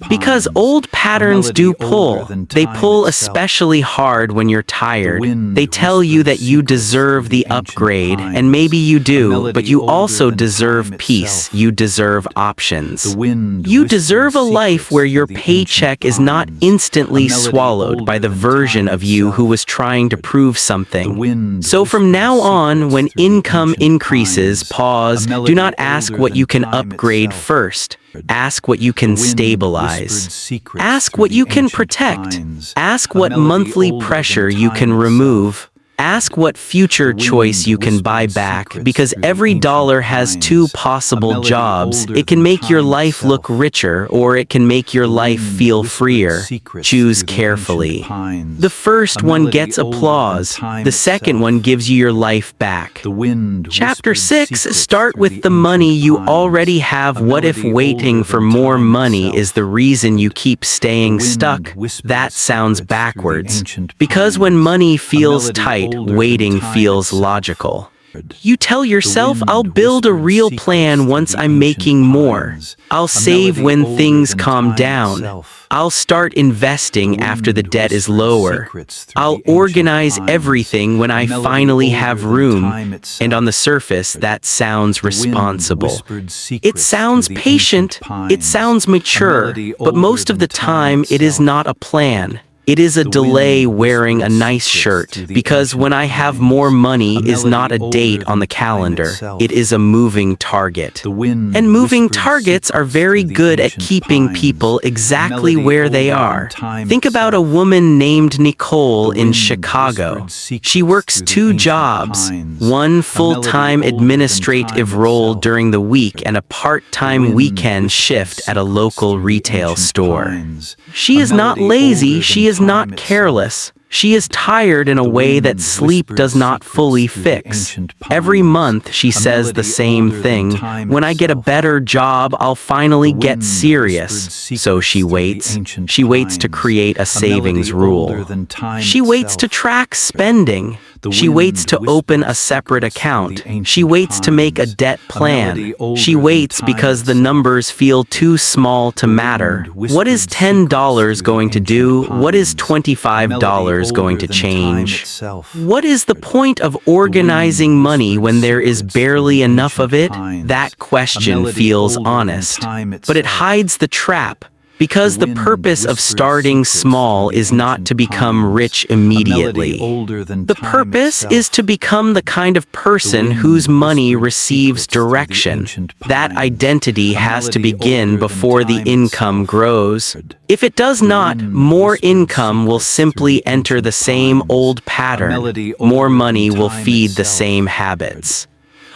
Because old patterns do pull. They pull especially hard when you're tired. They tell you that you deserve the upgrade, and maybe you do, but you also deserve peace. You deserve options. You deserve a life where your paycheck is not instantly swallowed by the version of you who was trying to prove something. So from now on, when income increases, pause. Do not ask what you can upgrade first. Ask what you can stabilize. Ask what you can protect. Ask what monthly pressure you can remove. Ask what future choice you can buy back, because every dollar has 2 possible jobs. It can make your life look richer, or it can make your life feel freer. Choose carefully. The first one gets applause. The second one gives you your life back. Chapter 6, start with the money you already have. What if waiting for more money is the reason you keep staying stuck? That sounds backwards. Because when money feels tight, waiting feels logical. You tell yourself, I'll build a real plan once I'm making more. I'll save when things calm down. I'll start investing after the debt is lower. I'll organize everything when I finally have room. And on the surface, that sounds responsible. It sounds patient. It sounds mature. But most of the time, it is not a plan. It is a delay wearing a nice shirt, because when I have more money is not a date on the calendar, it is a moving target. And moving targets are very good at keeping people exactly where they are. Think about a woman named Nicole in Chicago. She works 2 jobs, one full-time administrative role during the week and a part-time weekend shift at a local retail store. She is not lazy, she is not careless. She is tired in a way that sleep does not fully fix. Every month she says the same thing. When I get a better job, I'll finally get serious. So she waits. She waits to create a savings rule. She waits to track spending. She waits to open a separate account. She waits to make a debt plan. She waits because the numbers feel too small to matter. What is $10 going to do? What is $25 going to change? What is the point of organizing money when there is barely enough of it? That question feels honest, but it hides the trap. Because the purpose of starting small is not to become rich immediately. The purpose is to become the kind of person whose money receives direction. That identity has to begin before the income grows. If it does not, more income will simply enter the same old pattern. More money will feed the same habits.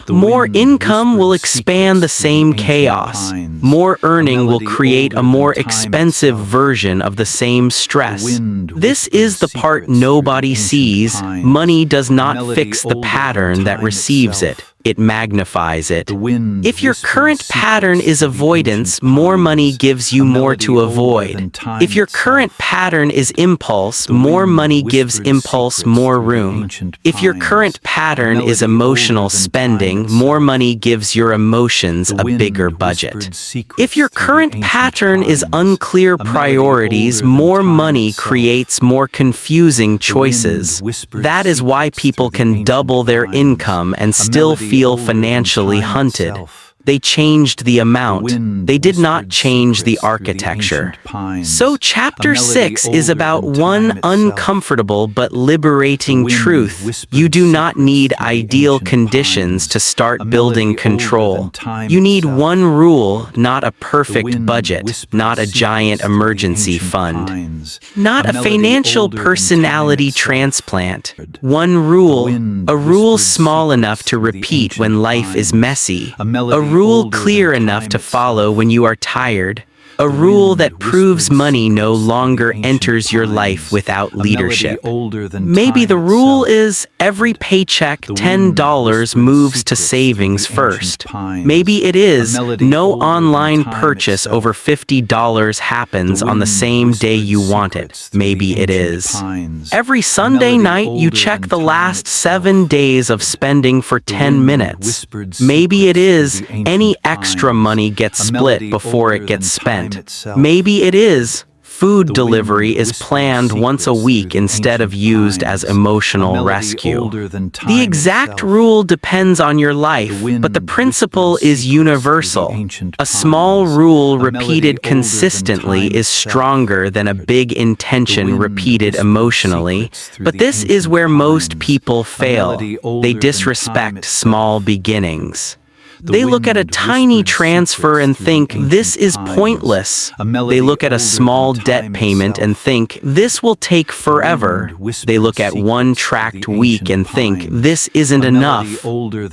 More income will expand the same chaos. More earning will create a more expensive version of the same stress. This is the part nobody sees. Money does not fix the pattern that receives it. It magnifies it. If your current pattern is avoidance, more money gives you more to avoid. If your current pattern is impulse, more money gives impulse more room. If your current pattern is emotional spending, more money gives your emotions a bigger budget. If your current pattern is unclear priorities, more money creates more confusing choices. That is why people can double their income and still feel financially hunted. They changed the amount. They did not change the architecture. So Chapter 6 is about one uncomfortable but liberating truth. You do not need ideal conditions to start building control. You need one rule, not a perfect budget, not a giant emergency fund, not a financial personality transplant. One rule, a rule small enough to repeat when life is messy, a rule clear enough to follow when you are tired, a rule that proves money no longer enters your life without leadership. Maybe the rule is every paycheck $10 moves to savings first. Maybe it is no online purchase over $50 happens on the same day you want it. Maybe it is every Sunday night you check the last 7 days of spending for 10 minutes. Maybe it is any extra money gets split before it gets spent. Maybe it is food delivery is planned once a week instead of used as emotional rescue. The exact rule depends on your life, but the principle is universal. A small rule repeated consistently is stronger than a big intention repeated emotionally, but this is where most people fail. They disrespect small beginnings. They look at a tiny transfer and think, this is pointless. They look at a small debt payment and think, this will take forever. They look at one tracked week and think, this isn't enough.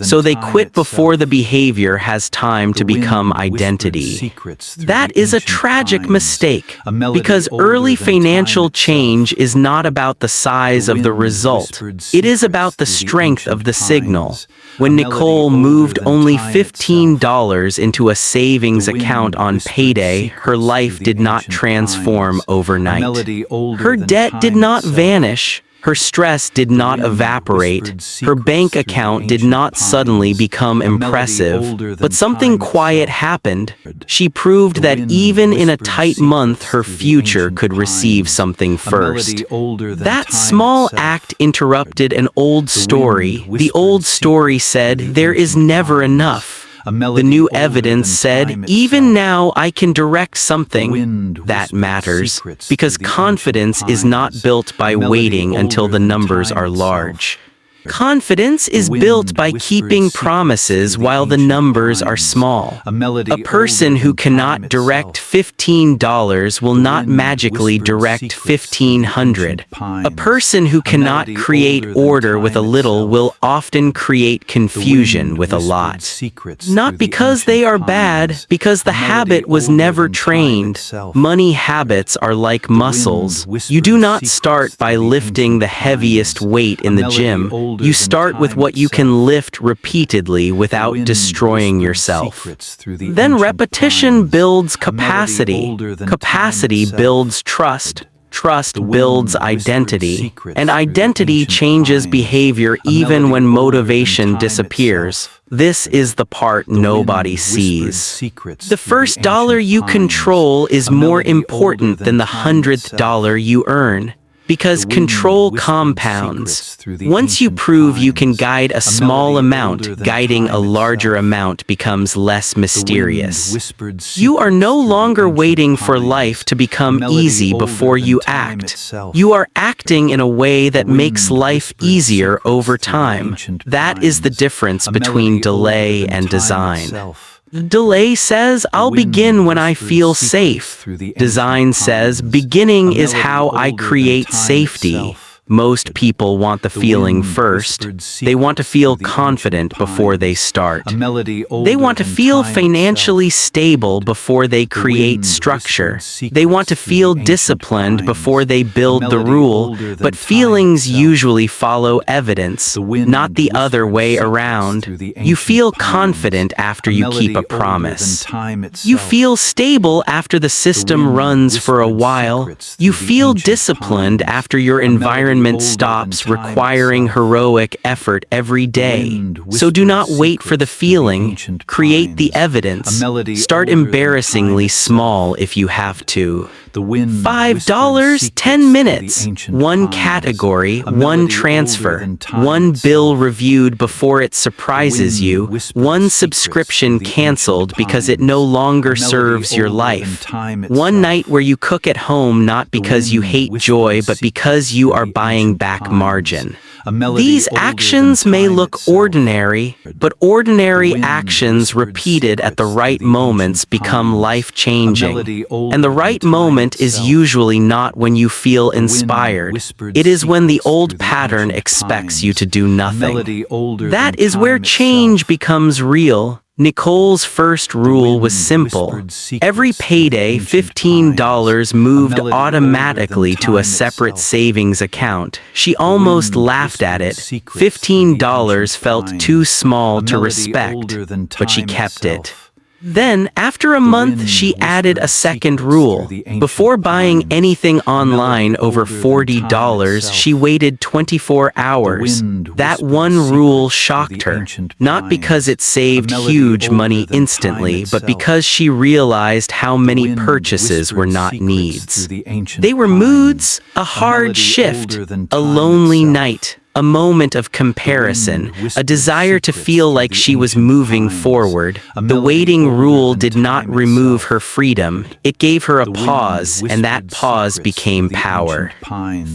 So they quit before the behavior has time to become identity. That is a tragic mistake, because early financial change is not about the size of the result. It is about the strength of the signal. When Nicole moved only $15 into a savings account on payday, her life did not transform overnight. Her debt did not vanish. Her stress did not evaporate. Her bank account did not suddenly become impressive, but something quiet happened. She proved that even in a tight month, her future could receive something first. That small act interrupted an old story. The old story said, there is never enough. The new evidence said, even now I can direct something. That matters, because confidence is not built by waiting until the numbers are large. Confidence is built by keeping promises while the numbers are small. A person who cannot direct $15 will not magically direct 1,500. A person who cannot create order with a little will often create confusion with a lot. Not because they are bad, because the habit was never trained. Money habits are like muscles. You do not start by lifting the heaviest weight in the gym. You start with what you can lift repeatedly without destroying yourself. Then repetition builds capacity. Capacity builds trust. Trust builds identity. And identity changes behavior even when motivation disappears. This is the part nobody sees. The first dollar you control is more important than the 100th dollar you earn. Because control compounds. Once you prove you can guide a small amount, guiding a larger amount becomes less mysterious. You are no longer waiting for life to become easy before you act. You are acting in a way that makes life easier over time. That is the difference between delay and design. Delay says, I'll begin when I feel safe. Design says, beginning is how I create safety. Most people want the feeling first. They want to feel confident before they start. They want to feel financially stable before they create structure. They want to feel disciplined before they build the rule, but feelings usually follow evidence, not the other way around. You feel confident after you keep a promise. You feel stable after the system runs for a while. You feel disciplined after your environment stops requiring heroic effort every day. So do not wait for the feeling. Create the evidence. Start embarrassingly small if you have to. $5, 10 minutes. One category, one transfer. One bill reviewed before it surprises you. One subscription canceled because it no longer serves your life. One night where you cook at home not because you hate joy but because you are buying back margin. These actions may look ordinary, but ordinary actions repeated at the right moments become life-changing. And the right moment is usually not when you feel inspired. It is when the old pattern expects you to do nothing. That is where change becomes real. Nicole's first rule was simple. Every payday, $15 moved automatically to a separate savings account. She almost laughed at it. $15 felt too small to respect, but she kept it. Then, after a month, she added a second rule. Before buying anything online over $40, she waited 24 hours. That one rule shocked her, not because it saved huge money instantly, but because she realized how many purchases were not needs. They were moods, a hard shift, a lonely night, a moment of comparison, a desire to feel like she was moving forward. The waiting rule did not remove her freedom. It gave her a pause, and that pause became power.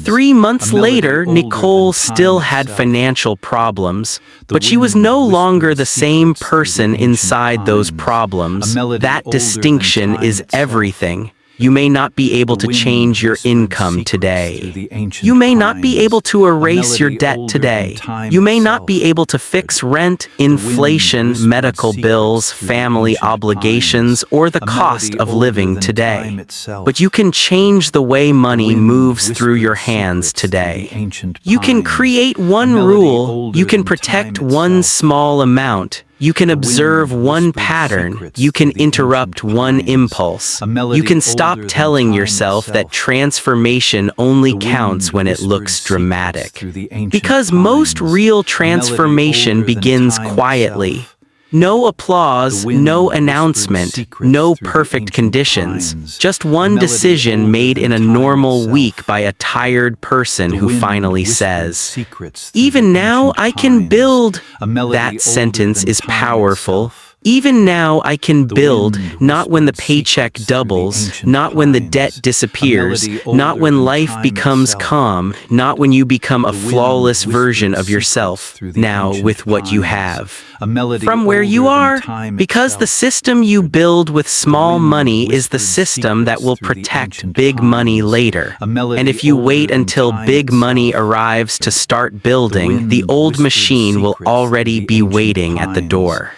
3 months later, Nicole still had financial problems, but she was no longer the same person inside those problems. That distinction is everything. You may not be able to change your income today. You may not be able to erase your debt today. You may not be able to fix rent, inflation, medical bills, family obligations, or the cost of living today. But you can change the way money moves through your hands today. You can create one rule. You can protect one small amount. You can observe one pattern. You can interrupt one impulse. You can stop telling yourself that transformation only counts when it looks dramatic. Because most real transformation begins quietly. No applause, no announcement, no perfect conditions. Just one decision made in a normal week by a tired person who finally says, "Even now I can build." That sentence is powerful. Even now I can build, not when the paycheck doubles, not when the debt disappears, not when life becomes calm, not when you become a flawless version of yourself, now with what you have. From where you are, because the system you build with small money is the system that will protect big money later. And if you wait until big money arrives to start building, the old machine will already be waiting at the door.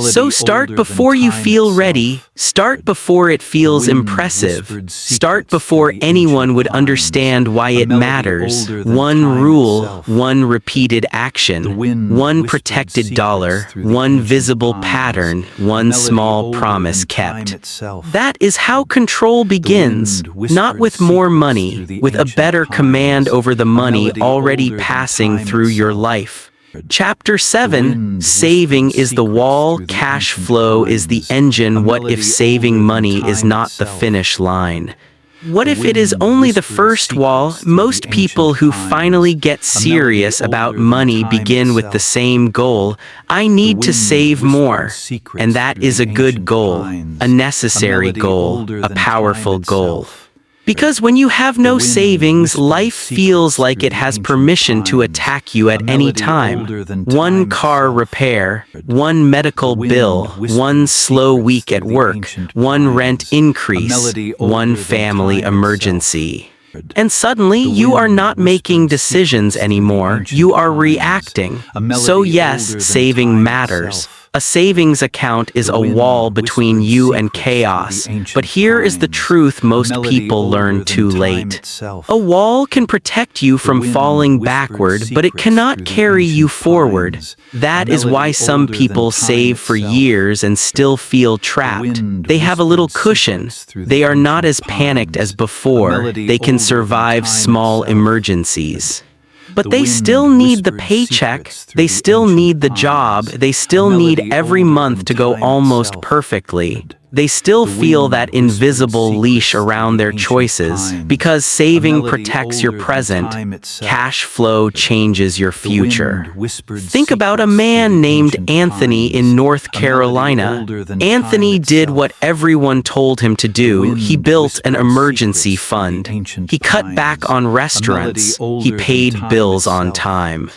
So start before you feel ready. Start before it feels impressive. Start before anyone would understand why it matters. One rule, one repeated action, one protected dollar, one visible pattern, one small promise kept. That is how control begins, not with more money, with a better command over the money already passing through your life. Chapter 7, Saving is the wall, cash flow is the engine. What if saving money is not the finish line? What if it is only the first wall? Most people who finally get serious about money begin with the same goal: I need to save more. And that is a good goal, a necessary goal, a powerful goal. Because when you have no savings, life feels like it has permission to attack you at any time. One car repair, one medical bill, one slow week at work, one rent increase, one family emergency. And suddenly, you are not making decisions anymore, you are reacting. So yes, saving matters. A savings account is a wall between you and chaos, but here is the truth most people learn too late. A wall can protect you from falling backward, but it cannot carry you forward. That is why some people save for years and still feel trapped. They have a little cushion. They are not as panicked as before. They can survive small emergencies. But they still need the paycheck, they still need the job, they still need every month to go almost perfectly. They still feel that invisible leash around their choices, because saving protects your present, cash flow changes your future. Think about a man named Anthony in North Carolina. Anthony did what everyone told him to do. He built an emergency fund. He cut back on restaurants. He paid bills on time.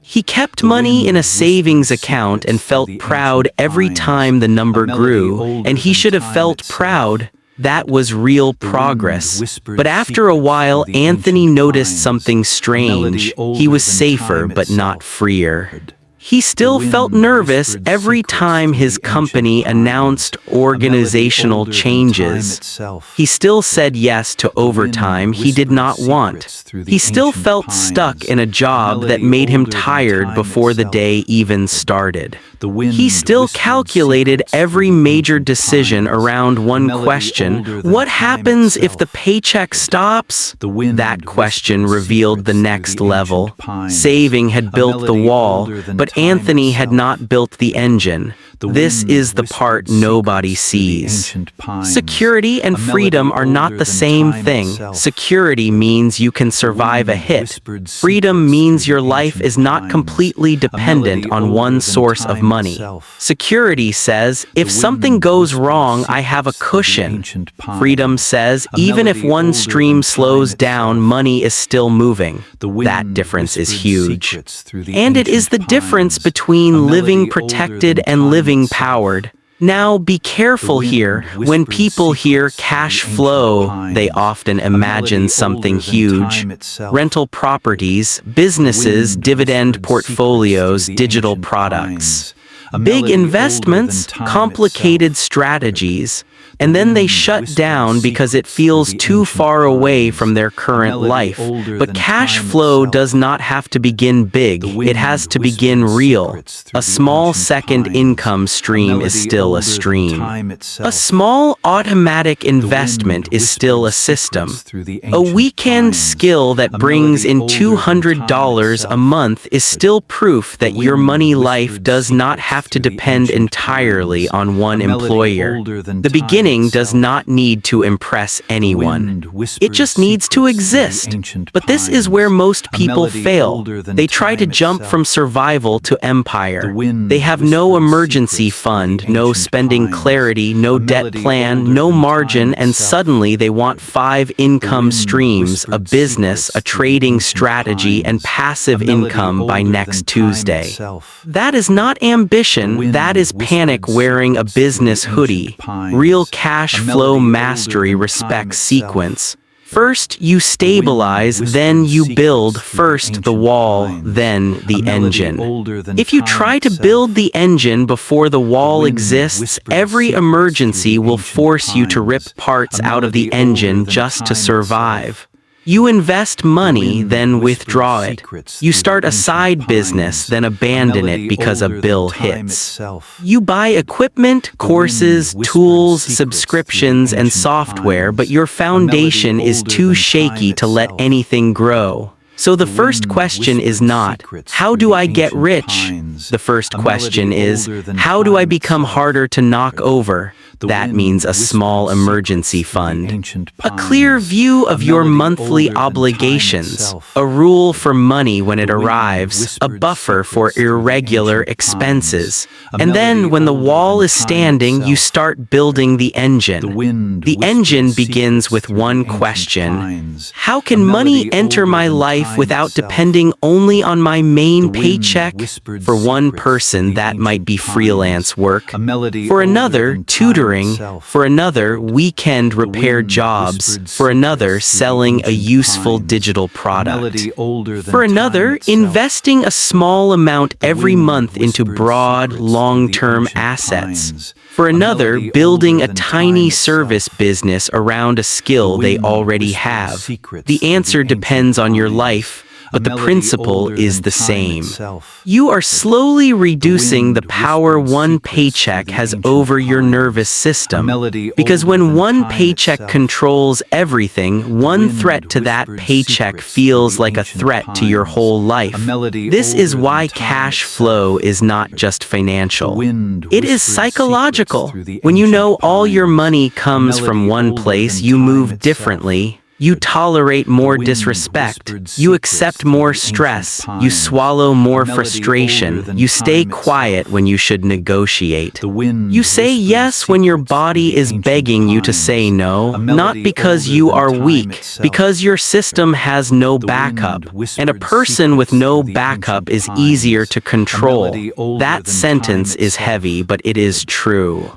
He kept money in a savings account and felt proud every time the number grew, and he should have felt proud. That was real progress. But after a while, Anthony noticed something strange. He was safer but not freer. He still felt nervous every time his company announced organizational changes. He still said yes to overtime he did not want. He still felt stuck in a job that made him tired before the day even started. He still calculated every major decision around one question: what happens if the paycheck stops? That question revealed the next level. Saving had built the wall, but Anthony had not built the engine. This is the part nobody sees. Security and freedom are not the same thing. Security means you can survive a hit. Freedom means your life is not completely dependent on one source of money. Security says, if something goes wrong, I have a cushion. Freedom says, even if one stream slows down, money is still moving. That difference is huge. And it is the difference between living protected and living powered. Now, be careful here. When people hear cash flow, they often imagine something huge. Rental properties, businesses, dividend portfolios, digital products. Big investments, complicated strategies. And then they shut down because it feels too far away from their current life. But cash flow does not have to begin big, it has to begin real. A small second income stream is still a stream. A small automatic investment is still a system. A weekend skill that brings in $200 a month is still proof that your money life does not have to depend entirely on one employer. The beginning does not need to impress anyone. It just needs to exist. But this is where most people fail. They try to jump from survival to empire. They have no emergency fund, no spending clarity, no debt plan, no margin, and suddenly they want 5 income streams, a business, a trading strategy, and passive income by next Tuesday. That is not ambition, that is panic wearing a business hoodie. Real cash flow mastery respects sequence. First, you stabilize, then you build. First the wall, then the engine. If you try to build the engine before the wall exists, every emergency will force you to rip parts out of the engine just to survive. You invest money, then withdraw it. You start a side business, then abandon it because a bill hits. You buy equipment, courses, tools, subscriptions, and software, but your foundation is too shaky to let anything grow. So the first question is not, how do I get rich? The first question is, how do I become harder to knock over? That means a small emergency fund, a clear view of your monthly obligations, a rule for money when it arrives, a buffer for irregular expenses. And then when the wall is standing, you start building the engine. The engine begins with one question: how can money enter my life without depending only on my main paycheck? For one person, that might be freelance work. For another, tutoring. tutoring, for another, weekend repair jobs, for another, selling a useful digital product, for another, investing a small amount every month into broad, long-term assets, for another, building a tiny service business around a skill they already have. The answer depends on your life, but the principle is the same. You are slowly reducing the power one paycheck has over your nervous system, because when one paycheck controls everything, one threat to that paycheck feels like a threat to your whole life. This is why cash flow is not just financial. It is psychological. When you know all your money comes from one place, you move differently. You tolerate more disrespect, you accept more stress, you swallow more frustration, you stay quiet when you should negotiate. You say yes when your body is begging you to say no, not because you are weak, because your system has no backup, and a person with no backup is easier to control. That sentence is heavy, but it is true.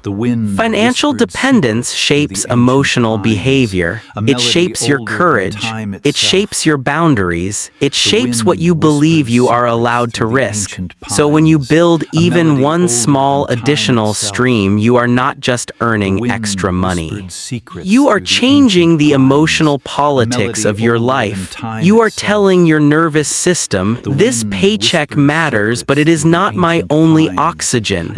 Financial dependence shapes emotional behavior. It shapes your courage, it shapes your boundaries, it shapes what you believe you are allowed to risk. So when you build even one small additional stream, you are not just earning extra money. You are changing the emotional politics of your life. You are telling your nervous system, this paycheck matters, but it is not my only oxygen.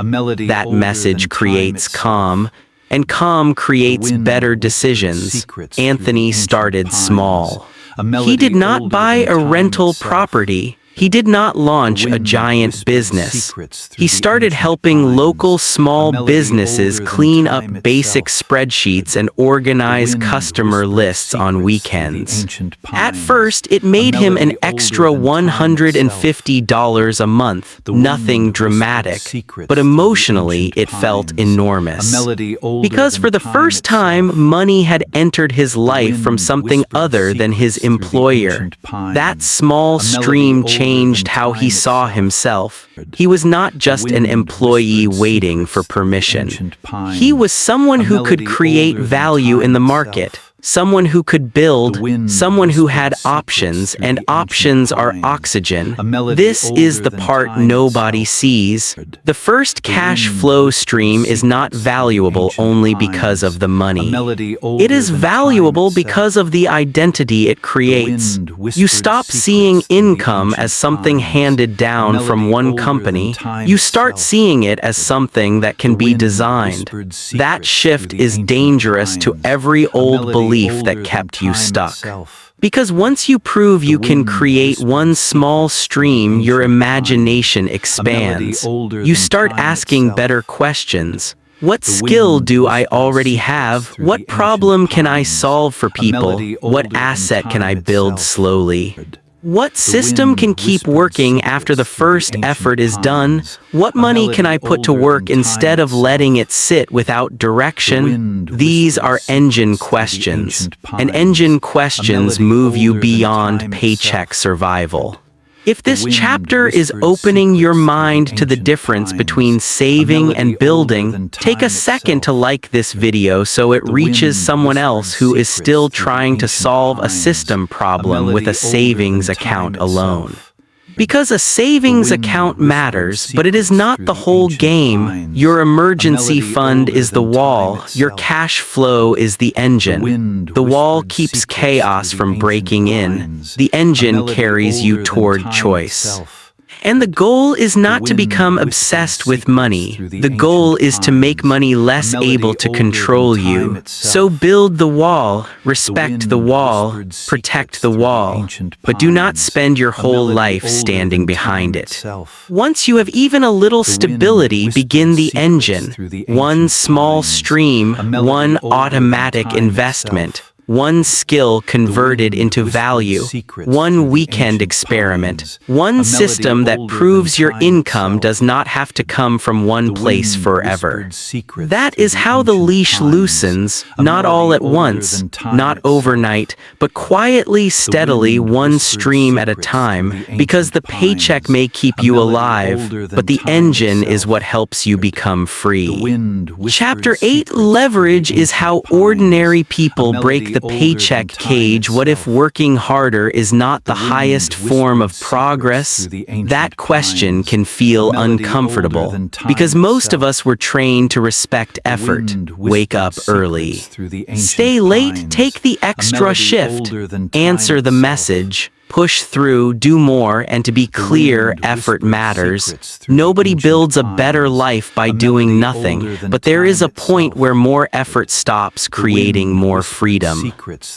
That message creates calm, and calm creates better decisions. Anthony started small. He did not buy a rental property. He did not launch a giant business. He started helping local small businesses clean up basic spreadsheets and organize customer lists on weekends. At first, it made him an extra $150 a month, nothing dramatic, but emotionally it felt enormous. Because for the first time, money had entered his life from something other than his employer. That small stream changed how he saw himself. He was not just an employee waiting for permission. He was someone who could create value in the market. Someone who could build, someone who had options, and options are oxygen. This is the part nobody sees. The first cash flow stream is not valuable only because of the money. It is valuable because of the identity it creates. You stop seeing income as something handed down from one company. You start seeing it as something that can be designed. That shift is dangerous to every old belief that kept you stuck. Because once you prove you can create one small stream, your imagination expands. You start asking better questions. What skill do I already have? What problem can I solve for people? What asset can I build slowly? What system can keep working after the first effort is done? What money can I put to work instead of letting it sit without direction? These are engine questions, and engine questions move you beyond paycheck survival. If this chapter is opening your mind to the difference between saving and building, take a second to like this video so it reaches someone else who is still trying to solve a system problem with a savings account alone. Because a savings account matters, but it is not the whole game. Your emergency fund is the wall, your cash flow is the engine. The wall keeps chaos from breaking in. The engine carries you toward choice. And the goal is not to become obsessed with money. The goal is to make money less able to control you. So build the wall, respect the wall, protect the wall, but do not spend your whole life standing behind it. Once you have even a little stability, begin the engine. One small stream, one automatic investment. one skill converted into value, one weekend experiment, one system that proves your income does not have to come from one place forever. That is how the leash loosens, not all at once, not overnight, but quietly, steadily, one stream at a time, because the paycheck may keep you alive, but the engine is what helps you become free. Chapter 8, Leverage, is how ordinary people break the paycheck cage. What if working harder is not the highest form of progress? That question can feel uncomfortable, because most of us were trained to respect effort. Wake up early. Stay late, take the extra shift. Answer the message. Push through, do more, and to be clear, effort matters. Nobody builds a better life by doing nothing, but there is a point where more effort stops creating more freedom.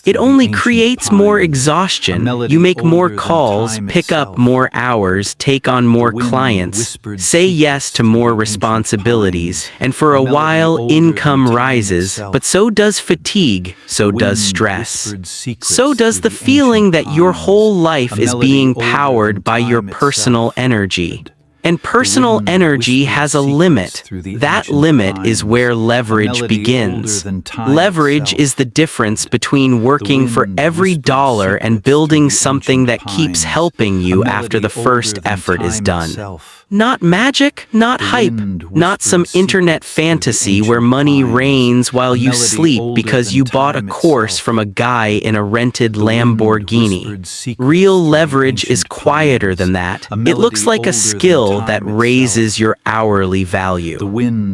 It only creates more exhaustion. You make more calls, pick up more hours, take on more clients, say yes to more responsibilities, and for a while income rises, but so does fatigue, so does stress. So does the feeling that your whole life is being powered by your personal energy. And personal energy has a limit. That limit is where leverage begins. Leverage is the difference between working for every dollar and building something that keeps helping you after the first effort is done. Not magic, not hype, not some internet fantasy where money rains while you sleep because you bought a course from a guy in a rented Lamborghini. Real leverage is quieter than that. It looks like a skill that raises your hourly value.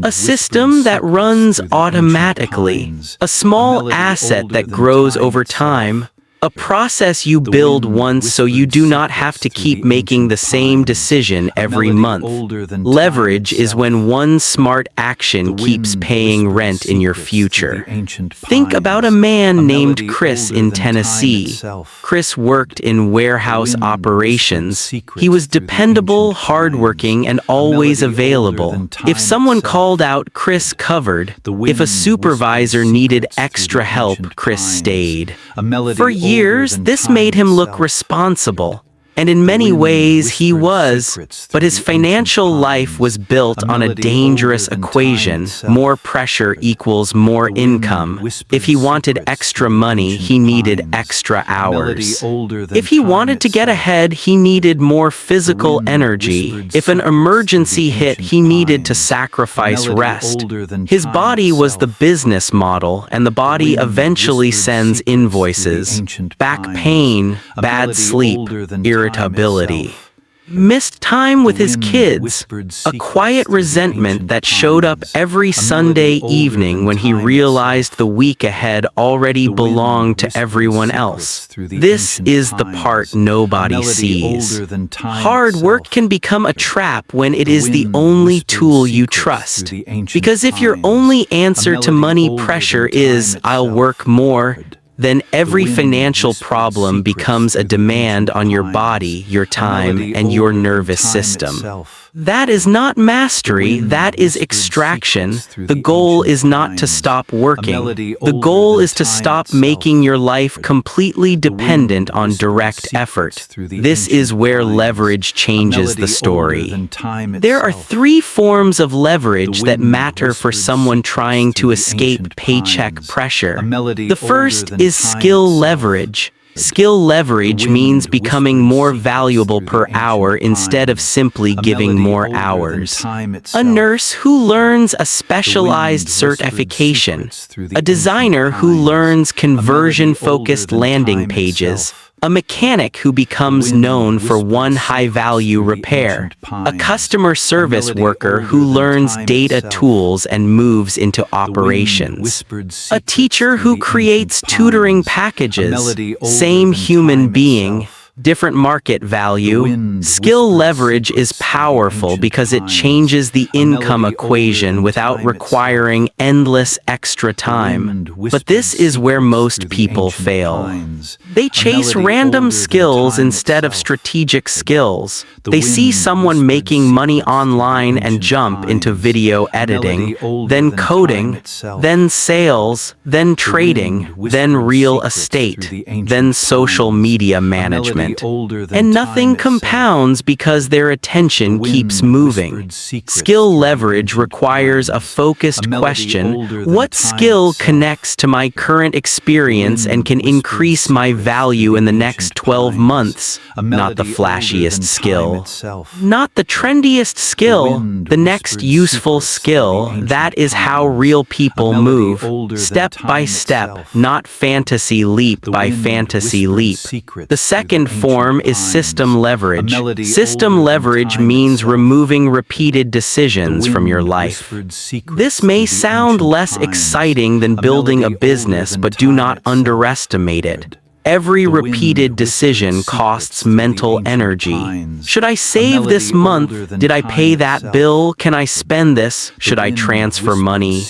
A system that runs automatically. A small asset that grows over time. A process you build once so you do not have to keep making the same decision every month. Leverage is when one smart action keeps paying rent in your future. Think about a man named Chris in Tennessee. Chris worked in warehouse operations. He was dependable, hardworking, and always available. If someone called out, Chris covered. If a supervisor needed extra help, Chris stayed. For years, this made him look responsible. And in many ways, he was, but his financial life was built on a dangerous equation. More pressure equals more income. If he wanted extra money, he needed extra hours. If he wanted to get ahead, he needed more physical energy. If an emergency hit, he needed to sacrifice rest. His body was the business model, and the body eventually sends invoices. Back pain, bad sleep, irritability. Missed time with his kids, a quiet resentment that showed up every Sunday evening when he realized the week ahead already belonged to everyone else. This is the part nobody sees. Hard work can become a trap when it is the only tool you trust. Because if your only answer to money pressure is, "I'll work more," then every financial problem becomes a demand on your body, your time, and your nervous system. That is not mastery, that is extraction. The goal is not to stop working. The goal is to stop making your life completely dependent on direct effort. This is where leverage changes the story. There are 3 forms of leverage that matter for someone trying to escape paycheck pressure. The first is skill leverage. Skill leverage means becoming more valuable per hour instead of simply giving more hours. A nurse who learns a specialized certification. A designer who learns conversion-focused landing pages. A mechanic who becomes known for one high-value repair. A customer service worker who learns data tools and moves into operations. A teacher who creates tutoring packages. Same human being, different market value. Skill leverage is powerful because it changes the income equation without requiring endless extra time. But this is where most people fail. They chase random skills instead of strategic skills. They see someone making money online and jump into video editing, then coding, then sales, then trading, then real estate, then social media management. And nothing compounds because their attention keeps moving. Skill leverage requires a focused question: what skill connects to my current experience and can increase my value in the next 12 months? Not the flashiest skill, not the trendiest skill, the next useful skill. That is how real people move, step by step, not fantasy leap by fantasy leap. The second form is system leverage. System leverage means removing repeated decisions from your life. This may sound less exciting than building a business, but do not underestimate it. Every repeated decision costs mental energy. Should I save this month? Did I pay that bill? Can I spend this? Should I transfer money?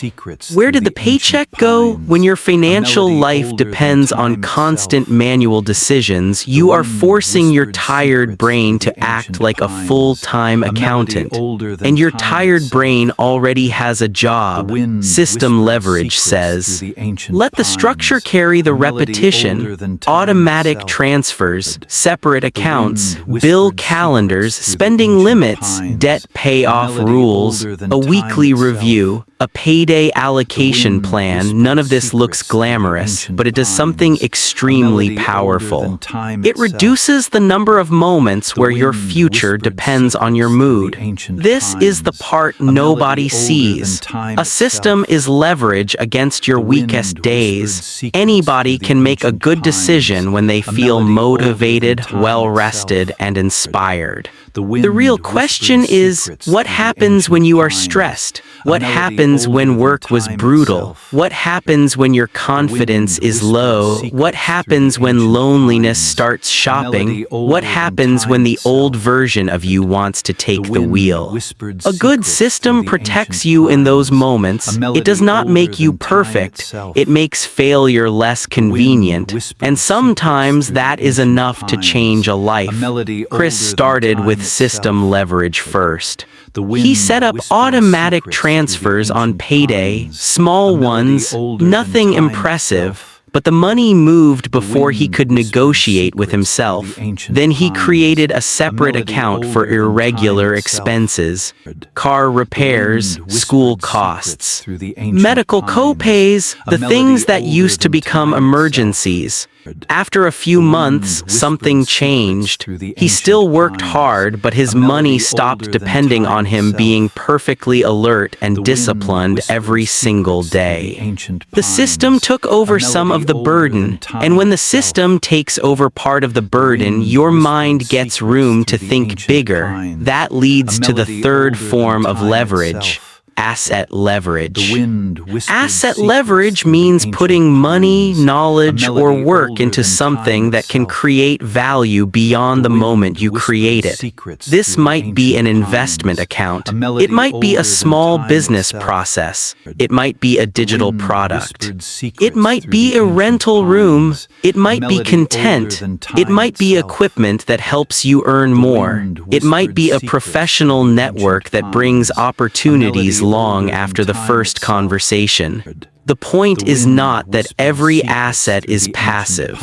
Where did the paycheck go? When your financial life depends on constant manual decisions, you are forcing your tired brain to act like a full-time accountant. And your tired brain already has a job. System leverage says, let the structure carry the repetition. Automatic transfers, separate accounts, bill calendars, spending limits, debt payoff rules, a weekly review, a payday allocation plan. None of this looks glamorous, but it does something extremely powerful. It reduces the number of moments where your future depends on your mood. This is the part nobody sees. A system is leverage against your weakest days. Anybody can make a good decision when they feel motivated, well-rested, and inspired. The real question is, what happens when you are stressed? What happens when work was brutal? What happens when your confidence is low? What happens when loneliness starts shopping? What happens when the old version of you wants to take the wheel? A good system protects you in those moments. It does not make you perfect. It makes failure less convenient. And sometimes that is enough to change a life. Chris started with system leverage first. He set up automatic transfers on payday, small ones, nothing impressive. But the money moved before he could negotiate with himself. Then he created a separate account for irregular expenses, car repairs, school costs, medical co-pays, the things that used to become emergencies. After a few months, something changed. He still worked hard, but his money stopped depending on him being perfectly alert and disciplined every single day. The system took over some of the burden, and when the system takes over part of the burden, your mind gets room to think bigger. That leads to the third form of leverage. Asset leverage. Asset leverage means putting money, knowledge, or work into something that can create value beyond the moment you create it. This might be an investment account. It might be a small business process. It might be a digital product. It might be a rental room. It might be content. It might be equipment that helps you earn more. It might be a professional network that brings opportunities long after the first conversation. The point is not that every asset is passive.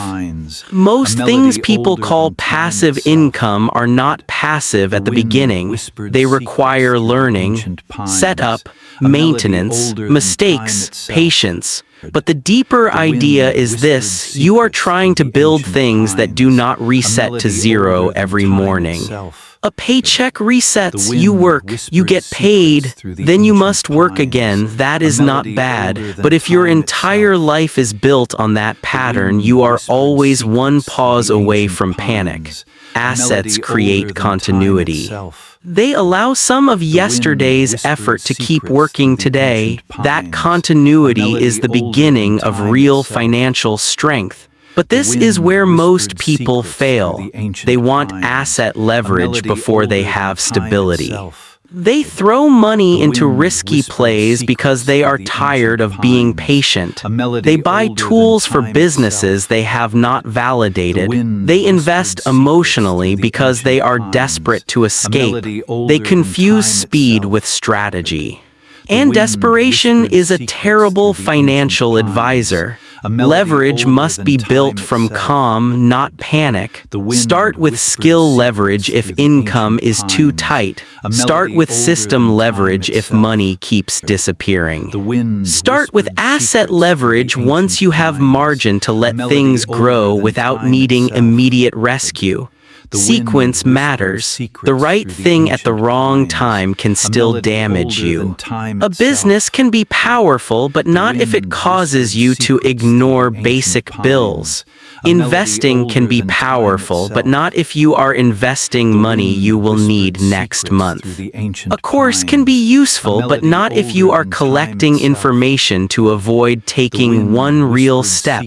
Most things people call passive income are not passive at the beginning. They require learning, setup, maintenance, mistakes, patience. But the deeper idea is this: you are trying to build things that do not reset to zero every morning. A paycheck resets, you work, you get paid, then you must work again. That is not bad, but if your entire life is built on that pattern, you are always one pause away from panic. Assets create continuity. They allow some of yesterday's effort to keep working today. That continuity is the beginning of real financial strength. But this is where most people fail. They want asset leverage before they have stability. They throw money into risky plays because they are tired of being patient. They buy tools for businesses they have not validated. They invest emotionally because they are desperate to escape. They confuse speed with strategy. And desperation is a terrible financial advisor. Leverage must be built from calm, not panic. Start with skill leverage if income is too tight. Start with system leverage if money keeps disappearing. Start with asset leverage once you have margin to let things grow without needing immediate rescue. Sequence matters. The right thing at the wrong time can still damage you. A business can be powerful, but not if it causes you to ignore basic bills. Investing can be powerful, but not if you are investing money you will need next month. A course can be useful, but not if you are collecting information to avoid taking one real step.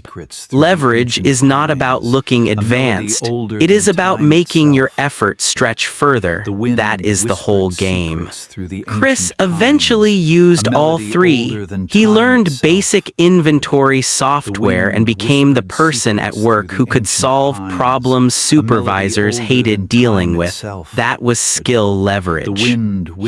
Leverage is not about looking advanced. It is about making your effort stretch further. That is the whole game. Chris eventually used all three. He learned basic inventory software and became the person at work who could solve problems supervisors hated dealing with. That was skill leverage.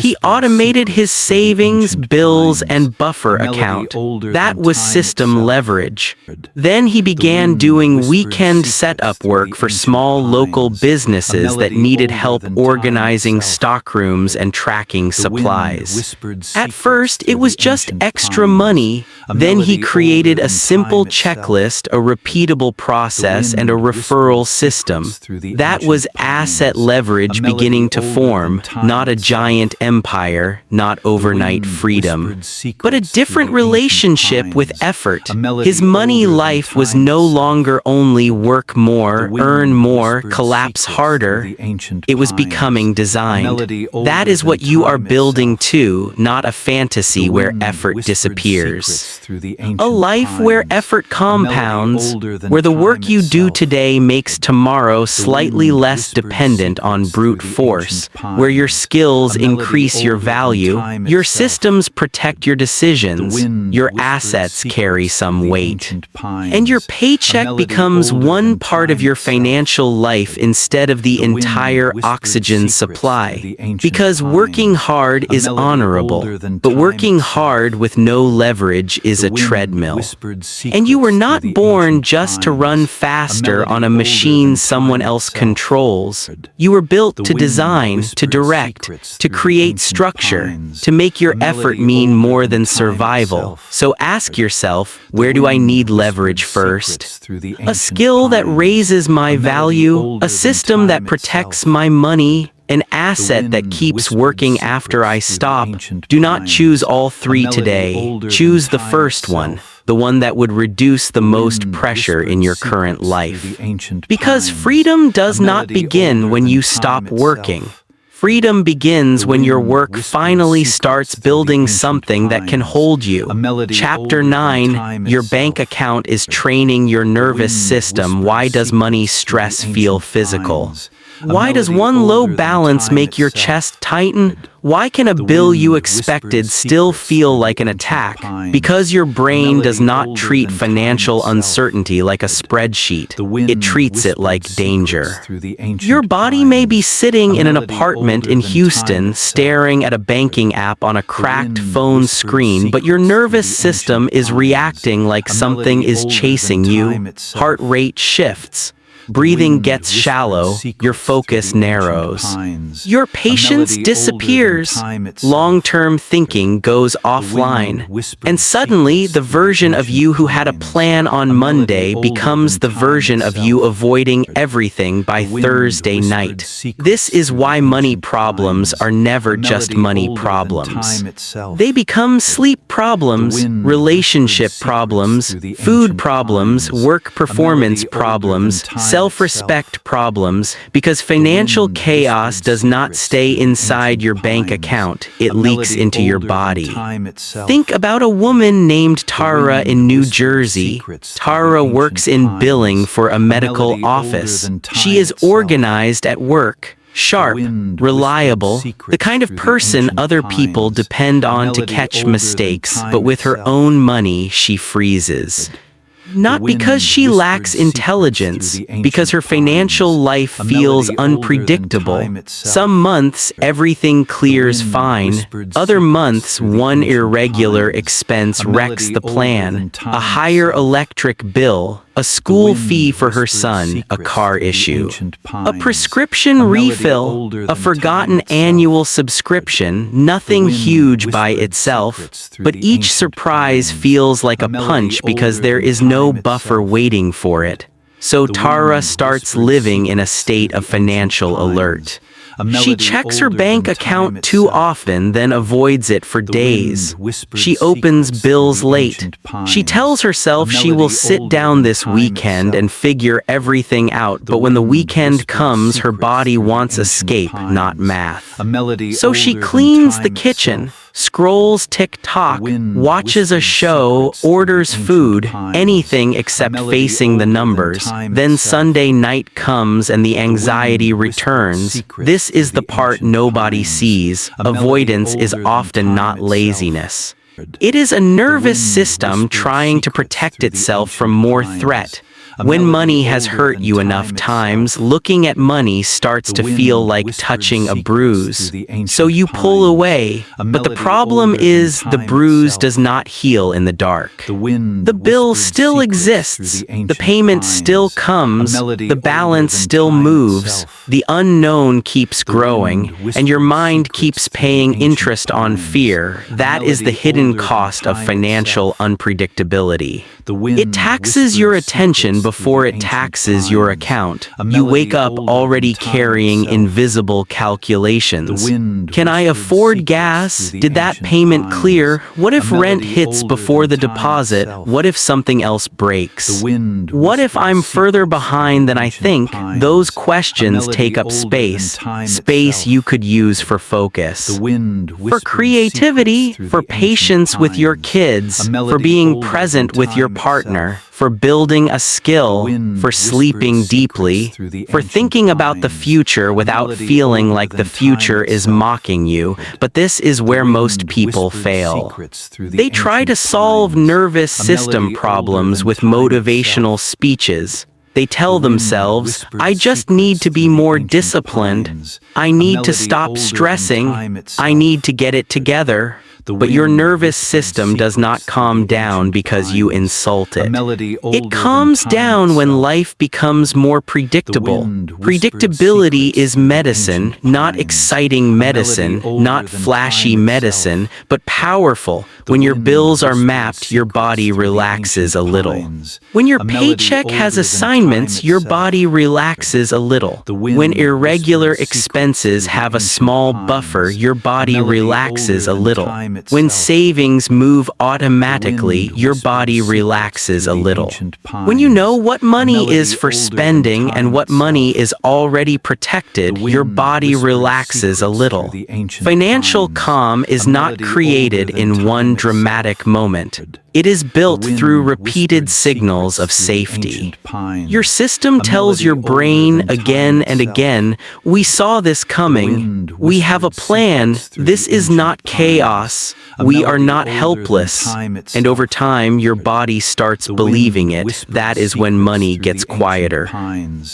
He automated his savings, bills, and buffer account. That was system leverage. Then he began doing weekend setup work for small local businesses that needed help organizing stockrooms and tracking supplies. At first, it was just extra money. Then he created a simple checklist, a repeatable process, and a referral system. That was asset leverage beginning to form, not a giant empire, not overnight freedom, but a different relationship with effort. His money life was no longer only work more, earn more, collapse harder. It was becoming designed. That is what you are building to, not a fantasy where effort disappears. A life where effort compounds, where the work you do today makes tomorrow slightly less dependent on brute force, where your skills increase your value, your systems protect your decisions, your assets carry some weight, and your paycheck becomes one part of your financial life instead of the entire oxygen supply. Because working hard is honorable, but working hard with no leverage is a treadmill. And you were not born just to run faster on a machine someone else controls. You were built to design, to direct, to create structure, to make your effort mean more than survival. So ask yourself, where do I need leverage first? A skill that raises my value, a system that protects my money, an asset that keeps working after I stop. Do not choose all three today. Choose the first one, the one that would reduce the most pressure in your current life. Because freedom does not begin when you stop working. Freedom begins when your work finally starts building something that can hold you. Chapter 9, Your bank account is training your nervous system. Why does money stress feel physical? Why does one low balance make your chest tighten? Why can a bill you expected still feel like an attack? Because your brain does not treat financial uncertainty like a spreadsheet. It treats it like danger. Your body may be sitting in an apartment in Houston, staring at a banking app on a cracked phone screen, but your nervous system is reacting like something is chasing you. Heart rate shifts. Breathing gets shallow, your focus narrows. Your patience disappears. Long-term thinking goes offline. And suddenly, the version of you who had a plan on Monday becomes the version of you avoiding everything by Thursday night. This is why money problems are never just money problems. They become sleep problems, relationship problems, food problems, work performance problems, self-respect problems because financial chaos does not stay inside your bank account, it leaks into your body. Think about a woman named Tara in New Jersey. Tara works in billing for a medical office. She is organized at work, sharp, reliable, the kind of person other people depend on to catch mistakes, but with her own money she freezes. Not because she lacks intelligence, because her financial life feels unpredictable. Some months everything clears fine, other months one irregular expense wrecks the plan, a higher electric bill, a school fee for her son, a car issue, a prescription refill, a forgotten annual subscription, nothing huge by itself, but each surprise feels like a punch because there is no buffer waiting for it. So Tara starts living in a state of financial alert. She checks her bank account too often, then avoids it for days. She opens bills late. She tells herself she will sit down this weekend and figure everything out, but when the weekend comes, her body wants escape, not math. So she cleans the kitchen, scrolls TikTok, watches a show, orders food, anything except facing the numbers. Then Sunday night comes and the anxiety returns. This is the part nobody sees. Avoidance is often not laziness. It is a nervous system trying to protect itself from more threat. When money has hurt you enough times, looking at money starts to feel like touching a bruise. So you pull away, but the problem is the bruise does not heal in the dark. The bill still exists, the payment still comes, the balance still moves, the unknown keeps growing, and your mind keeps paying interest on fear. That is the hidden cost of financial unpredictability. It taxes your attention before it taxes your account. You wake up already carrying invisible calculations. Can I afford gas? Did that payment clear? What if rent hits before the deposit? What if something else breaks? What if I'm further behind than I think? Those questions take up space you could use for focus, for creativity, for patience with your kids, for being present with your partner, for building a skill, for sleeping deeply, for thinking about the future without feeling like the future is mocking you. But this is where most people fail. They try to solve nervous system problems with motivational speeches. They tell themselves, I just need to be more disciplined. I need to stop stressing. I need to get it together. But your nervous system does not calm down because you insult it. It calms down when life becomes more predictable. Predictability is medicine, not exciting medicine, not flashy medicine, but powerful. When your bills are mapped, your body relaxes a little. When your paycheck has assignments, your body relaxes a little. When irregular expenses have a small buffer, your body relaxes a little. When savings move automatically, your body relaxes a little. When you know what money is for spending and what money is already protected, your body relaxes a little. Financial calm is not created in one dramatic moment. It is built through repeated signals of safety. Your system tells your brain again and again, we saw this coming, we have a plan, this is not chaos, we are not helpless. And over time, your body starts believing it. That is when money gets quieter.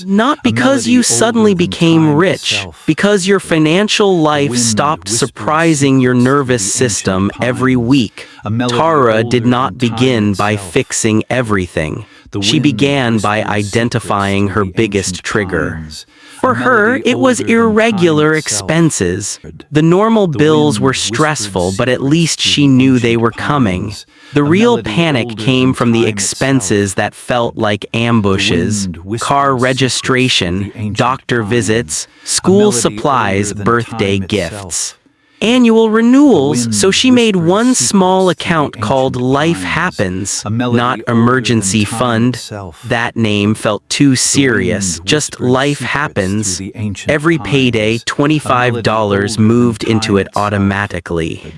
Not because you suddenly became rich, because your financial life stopped surprising your nervous system every week. Tara did not begin by fixing everything. She began by identifying her biggest trigger. For her, it was irregular expenses. The normal bills were stressful, but at least she knew they were coming. The real panic came from the expenses that felt like ambushes: car registration, doctor visits, school supplies, birthday gifts. annual renewals, so she made one small account called Life Happens, not Emergency Fund. That name felt too serious, just Life Happens. Every payday, $25 moved into it automatically.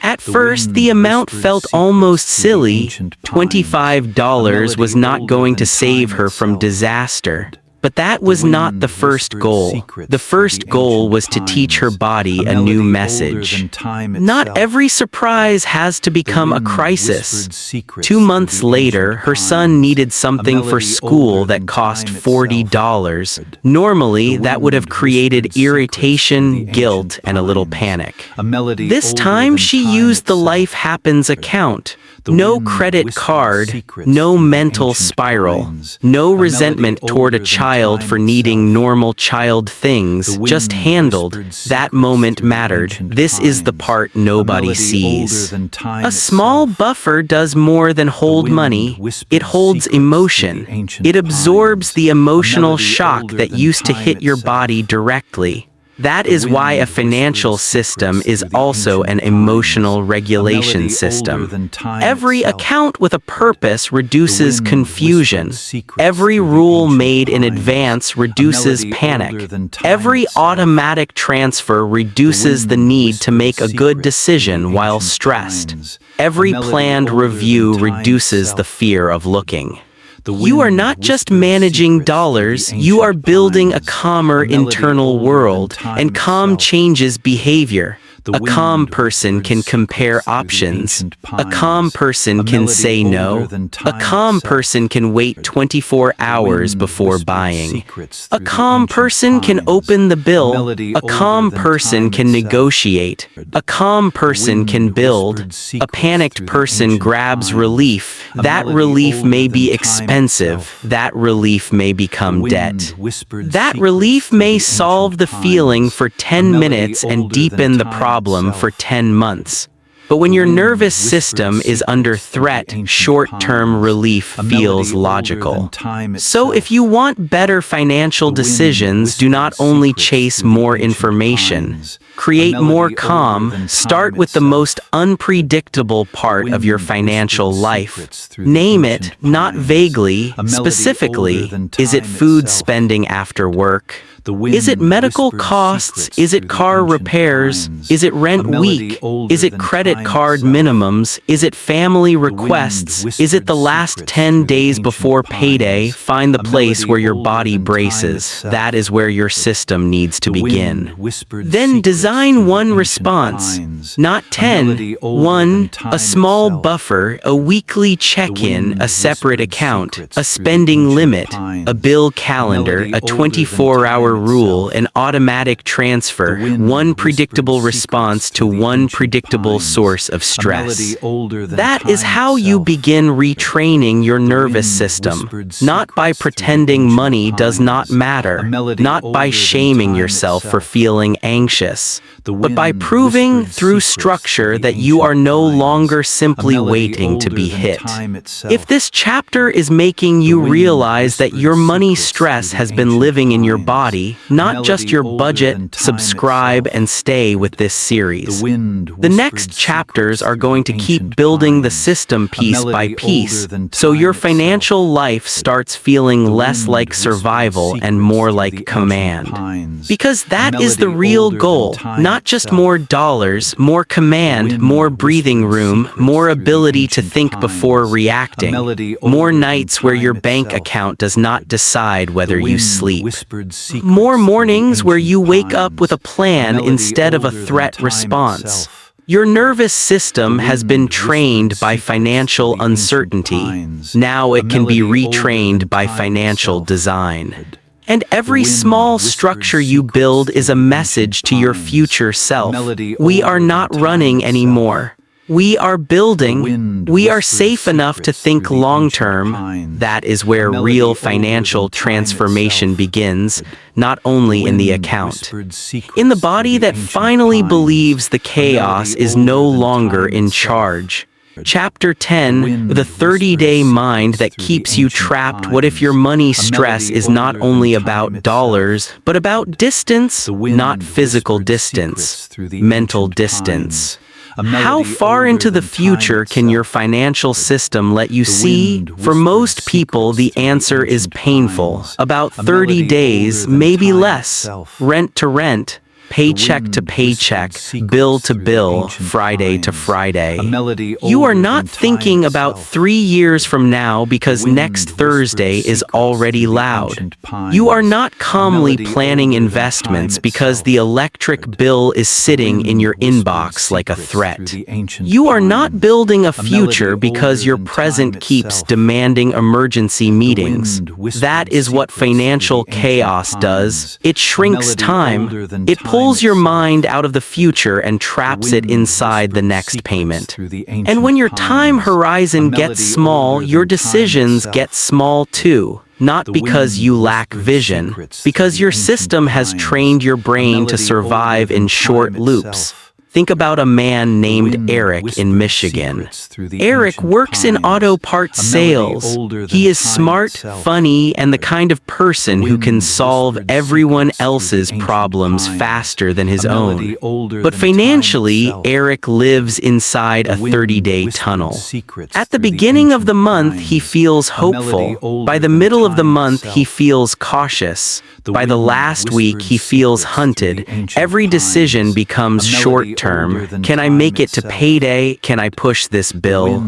At first, the amount felt almost silly. $25 was not going to save her from disaster. But that was not the first goal. The first goal was to teach her body a new message. Not every surprise has to become a crisis. 2 months later, her son needed something for school that cost $40. Normally, that would have created irritation, guilt, and a little panic. This time, she used the Life Happens account. No credit card, no mental spiral, no resentment toward a child for needing normal child things, just handled. That moment mattered. This is the part nobody sees. A small buffer does more than hold money. It holds emotion. It absorbs the emotional shock that used to hit your body directly. That is why a financial system is also an emotional regulation system. Every account with a purpose reduces confusion. Every rule made in advance reduces panic. Every automatic transfer reduces the need to make a good decision while stressed. Every planned review reduces the fear of looking. You are not just managing dollars, you are building a calmer internal world, and calm changes behavior. A calm person can compare options. A calm person can say no. A calm person can wait 24 hours before buying. A calm person can open the bill. A calm person can negotiate. A calm person can build. A panicked person grabs relief. That relief may be expensive. That relief may become debt. That relief may solve the feeling for 10 minutes and deepen the problem for 10 months. But when your nervous system is under threat, short-term relief feels logical. So if you want better financial decisions, do not only chase more information. Create more calm. Start with the most unpredictable part of your financial life. Name it, not vaguely, specifically. Is it food spending after work? Is it medical costs? Is it car repairs? Is it rent week? Is it credit card minimums? Is it family requests? Is it the last 10 days before payday? Find the place where your body braces. That is where your system needs to begin. Then design one response, not 10. One, a small buffer, a weekly check-in, a separate account, a spending limit, a bill calendar, a 24-hour rule, an automatic transfer, one predictable response to one predictable source of stress. That is how you begin retraining your nervous system, not by pretending money does not matter, not by shaming yourself for feeling anxious, but by proving through structure that you are no longer simply waiting to be hit. If this chapter is making you realize that your money stress has been living in your body, not just your budget, subscribe and stay with this series. The next chapters are going to keep building the system piece by piece, so your financial life starts feeling less like survival and more like command. Because that is the real goal, not just more dollars, more command, more breathing room, more ability to think before reacting, more nights where your bank account does not decide whether you sleep, more mornings where you wake up with a plan instead of a threat response. Your nervous system has been trained by financial uncertainty. Now it can be retrained by financial design. And every small structure you build is a message to your future self. We are not running anymore. We are building. We are safe enough to think long-term. That is where real financial transformation begins, not only in the account. In the body that finally believes the chaos is no longer in charge. Chapter 10, The 30-Day Mind That Keeps You Trapped. What if your money stress is not only about dollars, but about distance? Not physical distance, mental distance. How far into the future can your financial system let you see? For most people, the answer is painful. About 30 days, maybe less. Rent to rent. Paycheck to paycheck, bill to bill, Friday to Friday. You are not thinking about 3 years from now because next Thursday is already loud. You are not calmly planning investments because the electric bill is sitting in your inbox like a threat. You are not building a future because your present keeps demanding emergency meetings. That is what financial chaos does. It shrinks time. It pulls your mind out of the future and traps it inside the next payment. And when your time horizon gets small, your decisions get small too. Not because you lack vision, because your system has trained your brain to survive in short loops. Think about a man named Eric in Michigan. Eric works in auto parts sales. He is smart, funny, and the kind of person who can solve everyone else's problems faster than his own. But financially, Eric lives inside a 30-day tunnel. At the beginning of the month, he feels hopeful. By the middle of the month, he feels cautious. By the last week, he feels hunted. Every decision becomes short-term. Can I make it to payday? Can I push this bill?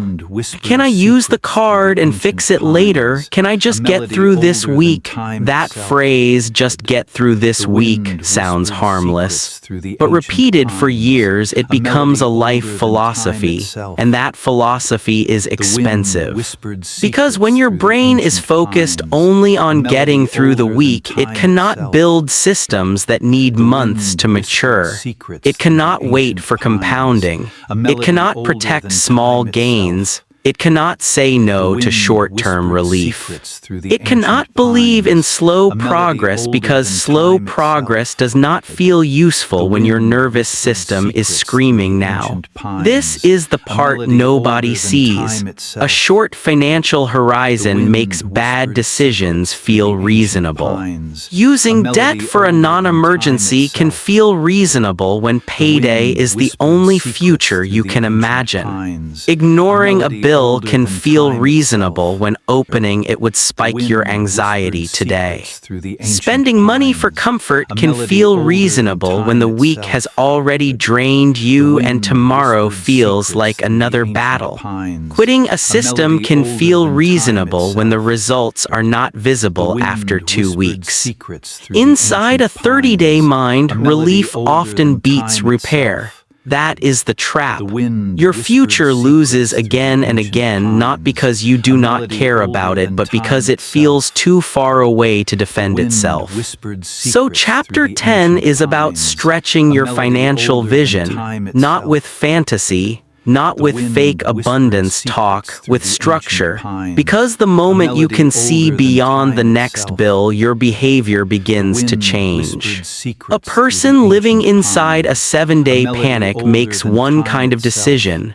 Can I use the card and fix it later? Can I just get through this week? That phrase, just get through this week, sounds harmless. But repeated for years, it becomes a life philosophy. And that philosophy is expensive. Because when your brain is focused only on getting through the week, it cannot build systems that need months to mature. It cannot wait for compounding. It cannot protect small gains. It cannot say no to short-term relief. It cannot believe in slow progress because slow progress does not feel useful when your nervous system is screaming now. This is the part nobody sees. A short financial horizon makes bad decisions feel reasonable. Using debt for a non-emergency can feel reasonable when payday is the only future you can imagine. Ignoring a bill can feel reasonable when opening it would spike your anxiety today. Spending money for comfort can feel reasonable when the week has already drained you and tomorrow feels like another battle. Quitting a system can feel reasonable when the results are not visible after 2 weeks. Inside a 30-day mind, relief often beats repair. That is the trap. Your future loses again and again, not because you do not care about it, but because it feels too far away to defend itself. So Chapter 10 is about stretching your financial vision, not with fantasy, not with fake abundance talk, with structure. Because the moment you can see beyond the next bill, your behavior begins to change. A person living inside a 7-day panic makes one kind of decision.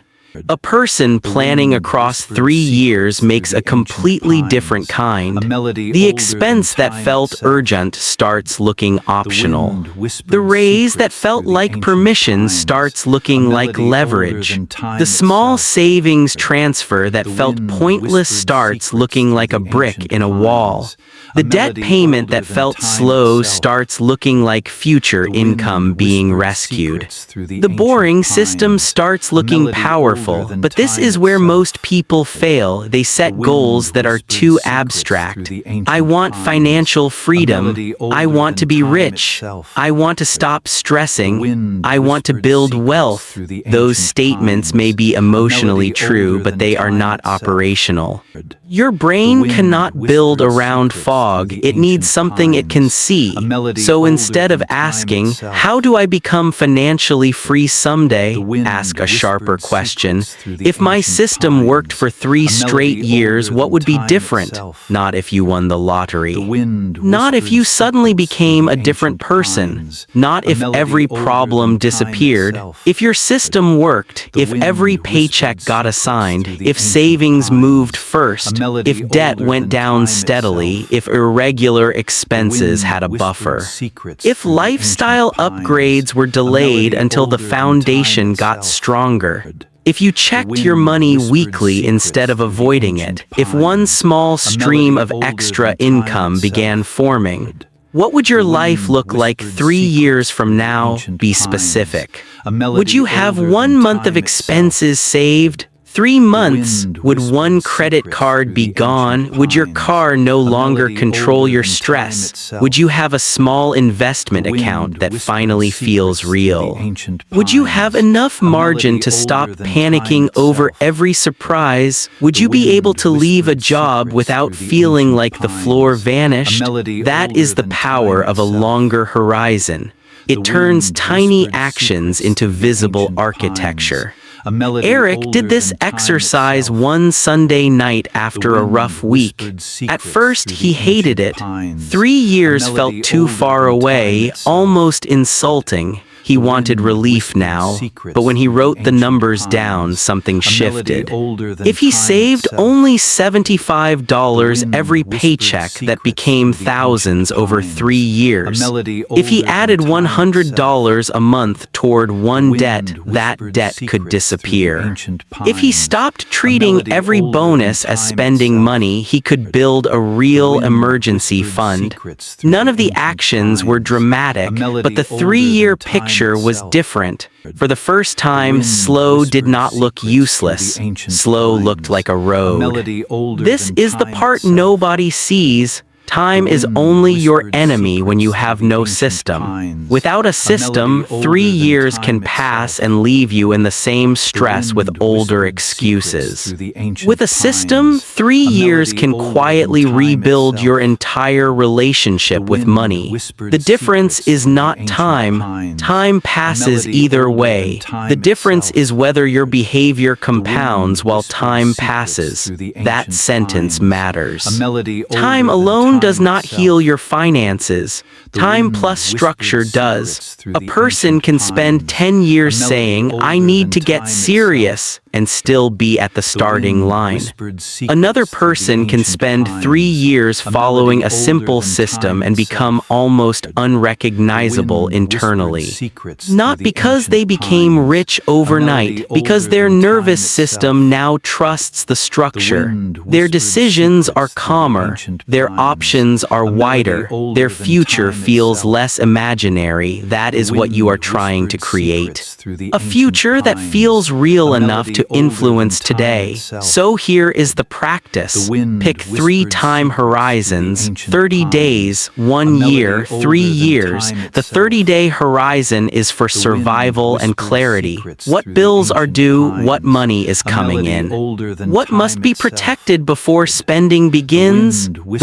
A person planning across 3 years makes a completely different kind. The expense that felt urgent starts looking optional. The raise that felt like permission starts looking like leverage. The small savings transfer that felt pointless starts looking like a brick in a wall. The debt payment that felt slow starts looking like future income being rescued. The boring system starts looking powerful, but this is where most people fail. They set goals that are too abstract. I want financial freedom. I want to be rich. I want to stop stressing. I want to build wealth. Those statements may be emotionally true, but they are not operational. Your brain cannot build around false fog, it needs something it can see. So instead of asking, how do I become financially free someday? Ask a sharper question. If my system worked for 3 straight years, what would be different? Not if you won the lottery. Not if you suddenly became a different person. Not if every problem disappeared. If your system worked, if every paycheck got assigned, if savings moved first, if debt went down steadily, if irregular expenses had a buffer. If lifestyle upgrades were delayed until the foundation got stronger. If you checked your money weekly instead of avoiding it. If one small stream of extra income began forming. What would your life look like 3 years from now? Be specific. Would you have 1 month of expenses saved? 3 months? Would 1 credit card be gone? Would your car no longer control your stress? Would you have a small investment account that finally feels real? Would you have enough margin to stop panicking over every surprise? Would you be able to leave a job without feeling like the floor vanished? That is the power of a longer horizon. It turns tiny actions into visible architecture. Eric did this exercise one Sunday night after a rough week. At first, he hated it. 3 years felt too far away, almost insulting. He wanted relief now, but when he wrote the numbers down, something shifted. If he saved only $75 every paycheck, that became thousands over 3 years. If he added $100 a month toward one debt, that debt could disappear. If he stopped treating every bonus as spending money, he could build a real emergency fund. None of the actions were dramatic, but the 3-year picture was different. For the first time, slow did not look useless. Slow looked like a road. This is the part nobody sees. Time is only your enemy when you have no system. Without a system, 3 years can pass and leave you in the same stress with older excuses. With a system, 3 years can quietly rebuild your entire relationship with money. The difference is not time. Time passes either way. The difference is whether your behavior compounds while time passes. That sentence matters. Time alone does not heal your finances. Time plus structure does. A person can spend 10 years saying, "I need to get serious," and still be at the starting line. Another person can spend 3 years following a simple system and become almost unrecognizable internally. Not because they became rich overnight, because their nervous system now trusts the structure. Their decisions are calmer, their options are wider, their future feels less imaginary. That is what you are trying to create. A future that feels real enough to influence today. So here is the practice. Pick 3 time horizons: 30 days, 1 year, 3 years. The 30-day horizon is for survival and clarity. What bills are due? What money is coming in? What must be protected before spending begins?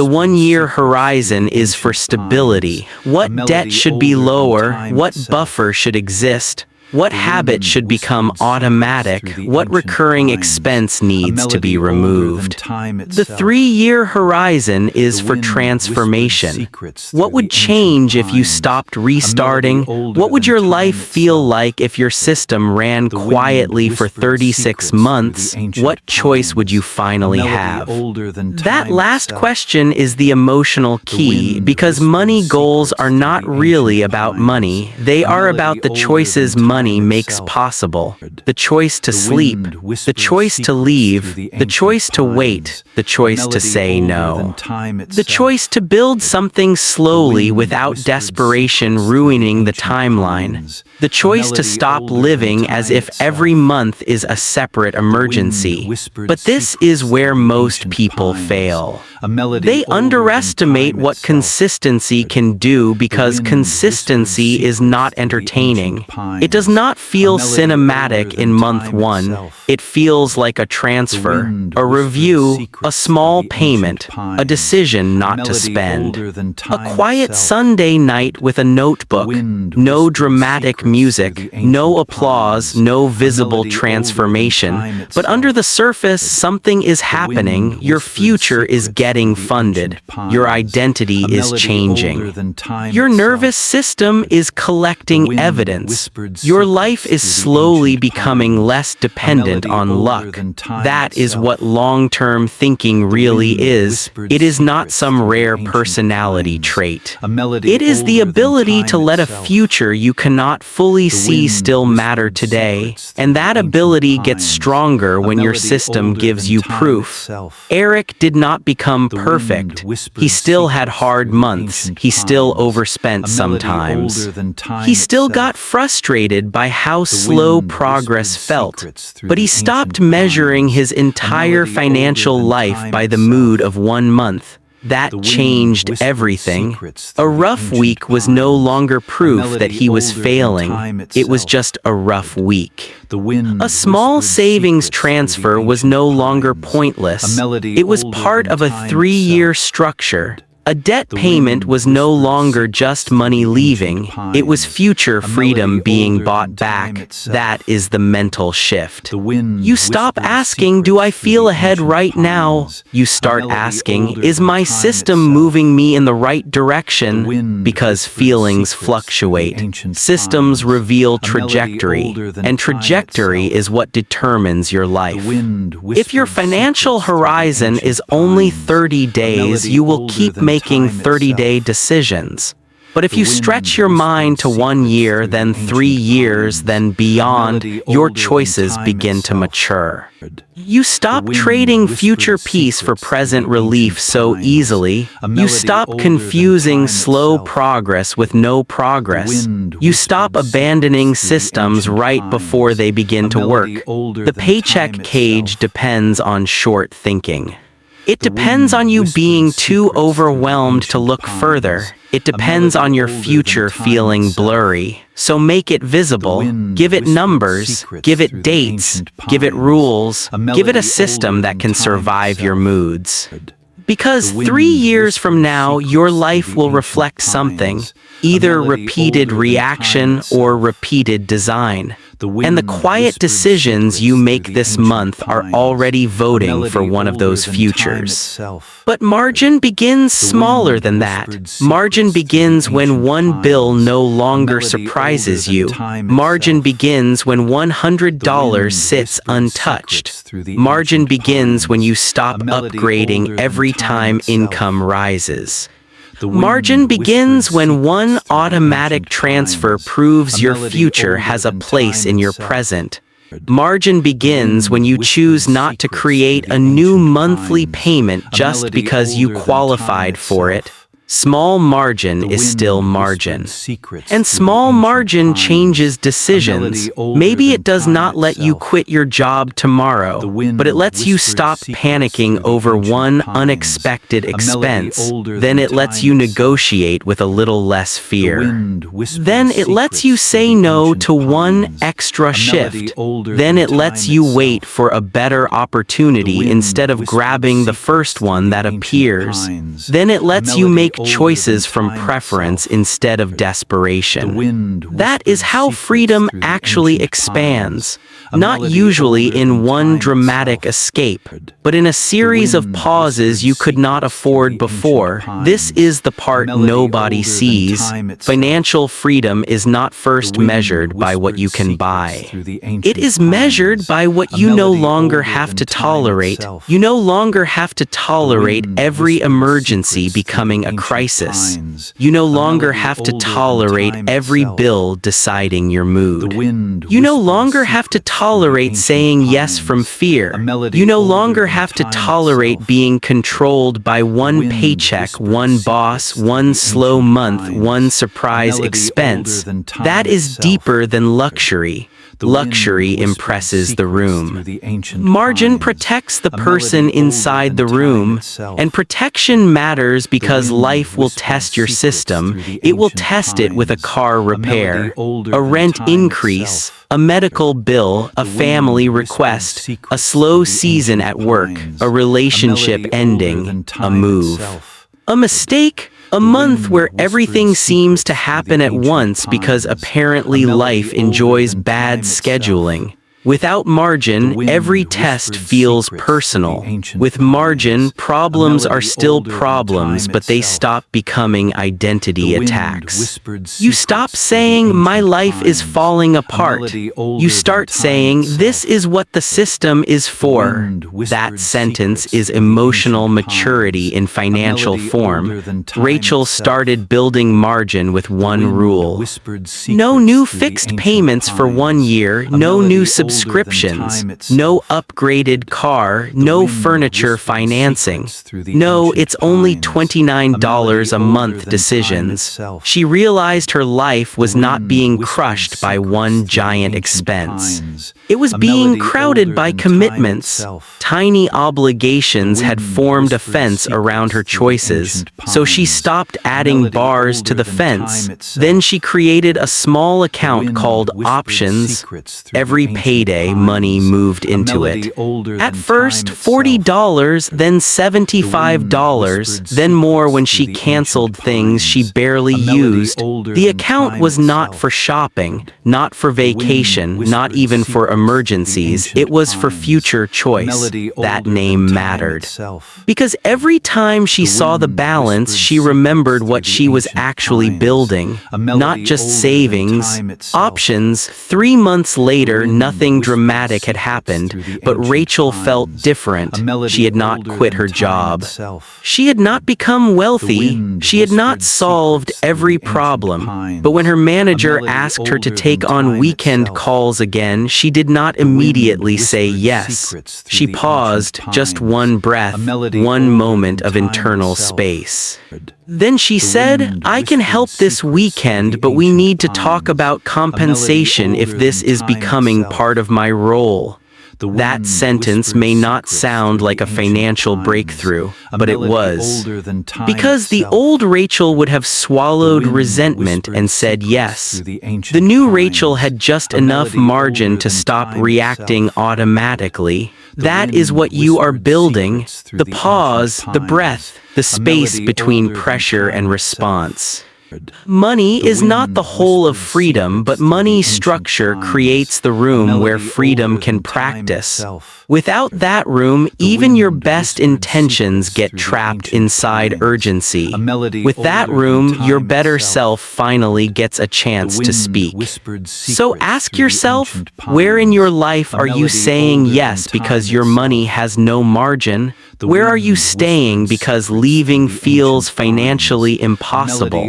The 1-year horizon is for stability. What debt should be lower? What buffer should exist? What habit should become automatic? What recurring expense needs to be removed? The 3-year horizon is for transformation. What would change if you stopped restarting? What would your life feel like if your system ran quietly for 36 months? What choice would you finally have? That last question is the emotional key, because money goals are not really about money. They are about the choices money makes possible. The choice to sleep, the choice to leave, the choice to wait, the choice to say no. The choice to build something slowly without desperation ruining the timeline. The choice to stop living as if every month is a separate emergency. But this is where most people fail. They underestimate what consistency can do because consistency is not entertaining. It does not feel cinematic in month 1. It feels like a transfer, a review, a small payment, a decision not to spend. A quiet Sunday night with a notebook, no dramatic music, no applause, no visible transformation, but under the surface something is happening. Your future is getting funded. Your identity is changing. Your nervous system is collecting evidence. Your life is slowly becoming less dependent on luck. That is what long-term thinking really is. It is not some rare personality trait. It is the ability to let a future you cannot fully see still matter today, and that ability gets stronger when your system gives you proof. Eric did not become perfect. He still had hard months. He still overspent sometimes. He still got frustrated by how slow progress felt, but he stopped measuring his entire financial life by the mood of 1 month. That changed everything. A rough week was no longer proof that he was failing. It was just a rough week. A small savings transfer was no longer pointless. It was part of a 3-year structure. A debt payment was no longer just money leaving, it was future freedom being bought back. That is the mental shift. You stop asking, do I feel ahead right now? You start asking, is my system moving me in the right direction? Because feelings fluctuate. Systems reveal trajectory, and trajectory is what determines your life. If your financial horizon is only 30 days, you will keep making 30-day decisions. But if you stretch your mind to 1 year, then 3 years, then beyond, your choices begin to mature. You stop trading future peace for present relief so easily. You stop confusing slow progress with no progress. You stop abandoning systems right before they begin to work. The paycheck cage depends on short thinking. It depends on you being too overwhelmed to look further. It depends on your future feeling blurry. So make it visible, give it numbers, give it dates, give it rules, give it a system that can survive your moods. Because 3 years from now, your life will reflect something, either repeated reaction or repeated design. And the quiet decisions you make this month are already voting for one of those futures. But margin begins smaller than that. Margin begins when one bill no longer surprises you. Margin begins when $100 sits untouched. Margin begins when you stop upgrading every time income rises. Margin begins when one automatic transfer proves your future has a place in your present. Margin begins when you choose not to create a new monthly payment just because you qualified for it. Small margin is still margin. And small margin changes decisions. Maybe it does not let you quit your job tomorrow, but it lets you stop panicking over one unexpected expense. Then it lets you negotiate with a little less fear. Then it lets you say no to one extra shift. Then it lets you wait for a better opportunity instead of grabbing the first one that appears. Then it lets you make choices from preference instead of desperation. That is how freedom actually expands, not usually in one dramatic escape, but in a series of pauses you could not afford before. This is the part nobody sees. Financial freedom is not first measured by what you can buy. It is measured by what you no longer have to tolerate. You no longer have to tolerate every emergency becoming a crisis. You no longer have to tolerate every bill deciding your mood. You no longer have to tolerate saying yes from fear. You no longer have to tolerate being controlled by one paycheck, one boss, one slow month, one surprise expense. That is deeper than luxury. Luxury impresses the room. Margin protects the person inside the room, and protection matters because life life will test your system, it will test it with a car repair, a rent increase, a medical bill, a family request, a slow season at work, a relationship ending, a move. A mistake? A month where everything seems to happen at once because apparently life enjoys bad scheduling. Without margin, every test feels personal. With margin, problems are still problems, but they stop becoming identity attacks. You stop saying, "My life is falling apart." You start saying, "This is what the system is for." That sentence is emotional maturity in financial form. Rachel started building margin with one rule. No new fixed payments for 1 year, no new subscriptions, no upgraded car, no furniture financing. No, it's only $29 a month decisions. She realized her life was not being crushed by one giant expense. It was being crowded by commitments. Tiny obligations had formed a fence around her choices, so she stopped adding bars to the fence. Then she created a small account called Options. Every payday, money moved into it. At first, $40, then $75, then more when she canceled things she barely used. The account was not for shopping, not for vacation, not even for emergencies. It was for future choice. That name mattered. Because every time she saw the balance, she remembered what she was actually building, not just savings. Options. 3 months later, nothing dramatic had happened, but Rachel felt different. She had not quit her job. She had not become wealthy. She had not solved every problem. But when her manager asked her to take on weekend calls again, she did not immediately say yes. She paused, just one breath, one moment of internal space. Then she said, "I can help this weekend, but we need to talk about compensation if this is becoming part of my role." That sentence may not sound like a financial breakthrough, but it was. Because the old Rachel would have swallowed resentment and said yes. The new Rachel had just enough margin to stop reacting automatically. That is what you are building: the pause, the breath, the space between pressure and response. Money is not the whole of freedom, but money structure creates the room where freedom can practice. Without that room, even your best intentions get trapped inside urgency. With that room, your better self finally gets a chance to speak. So ask yourself, where in your life are you saying yes because your money has no margin? Where are you staying because leaving feels financially impossible?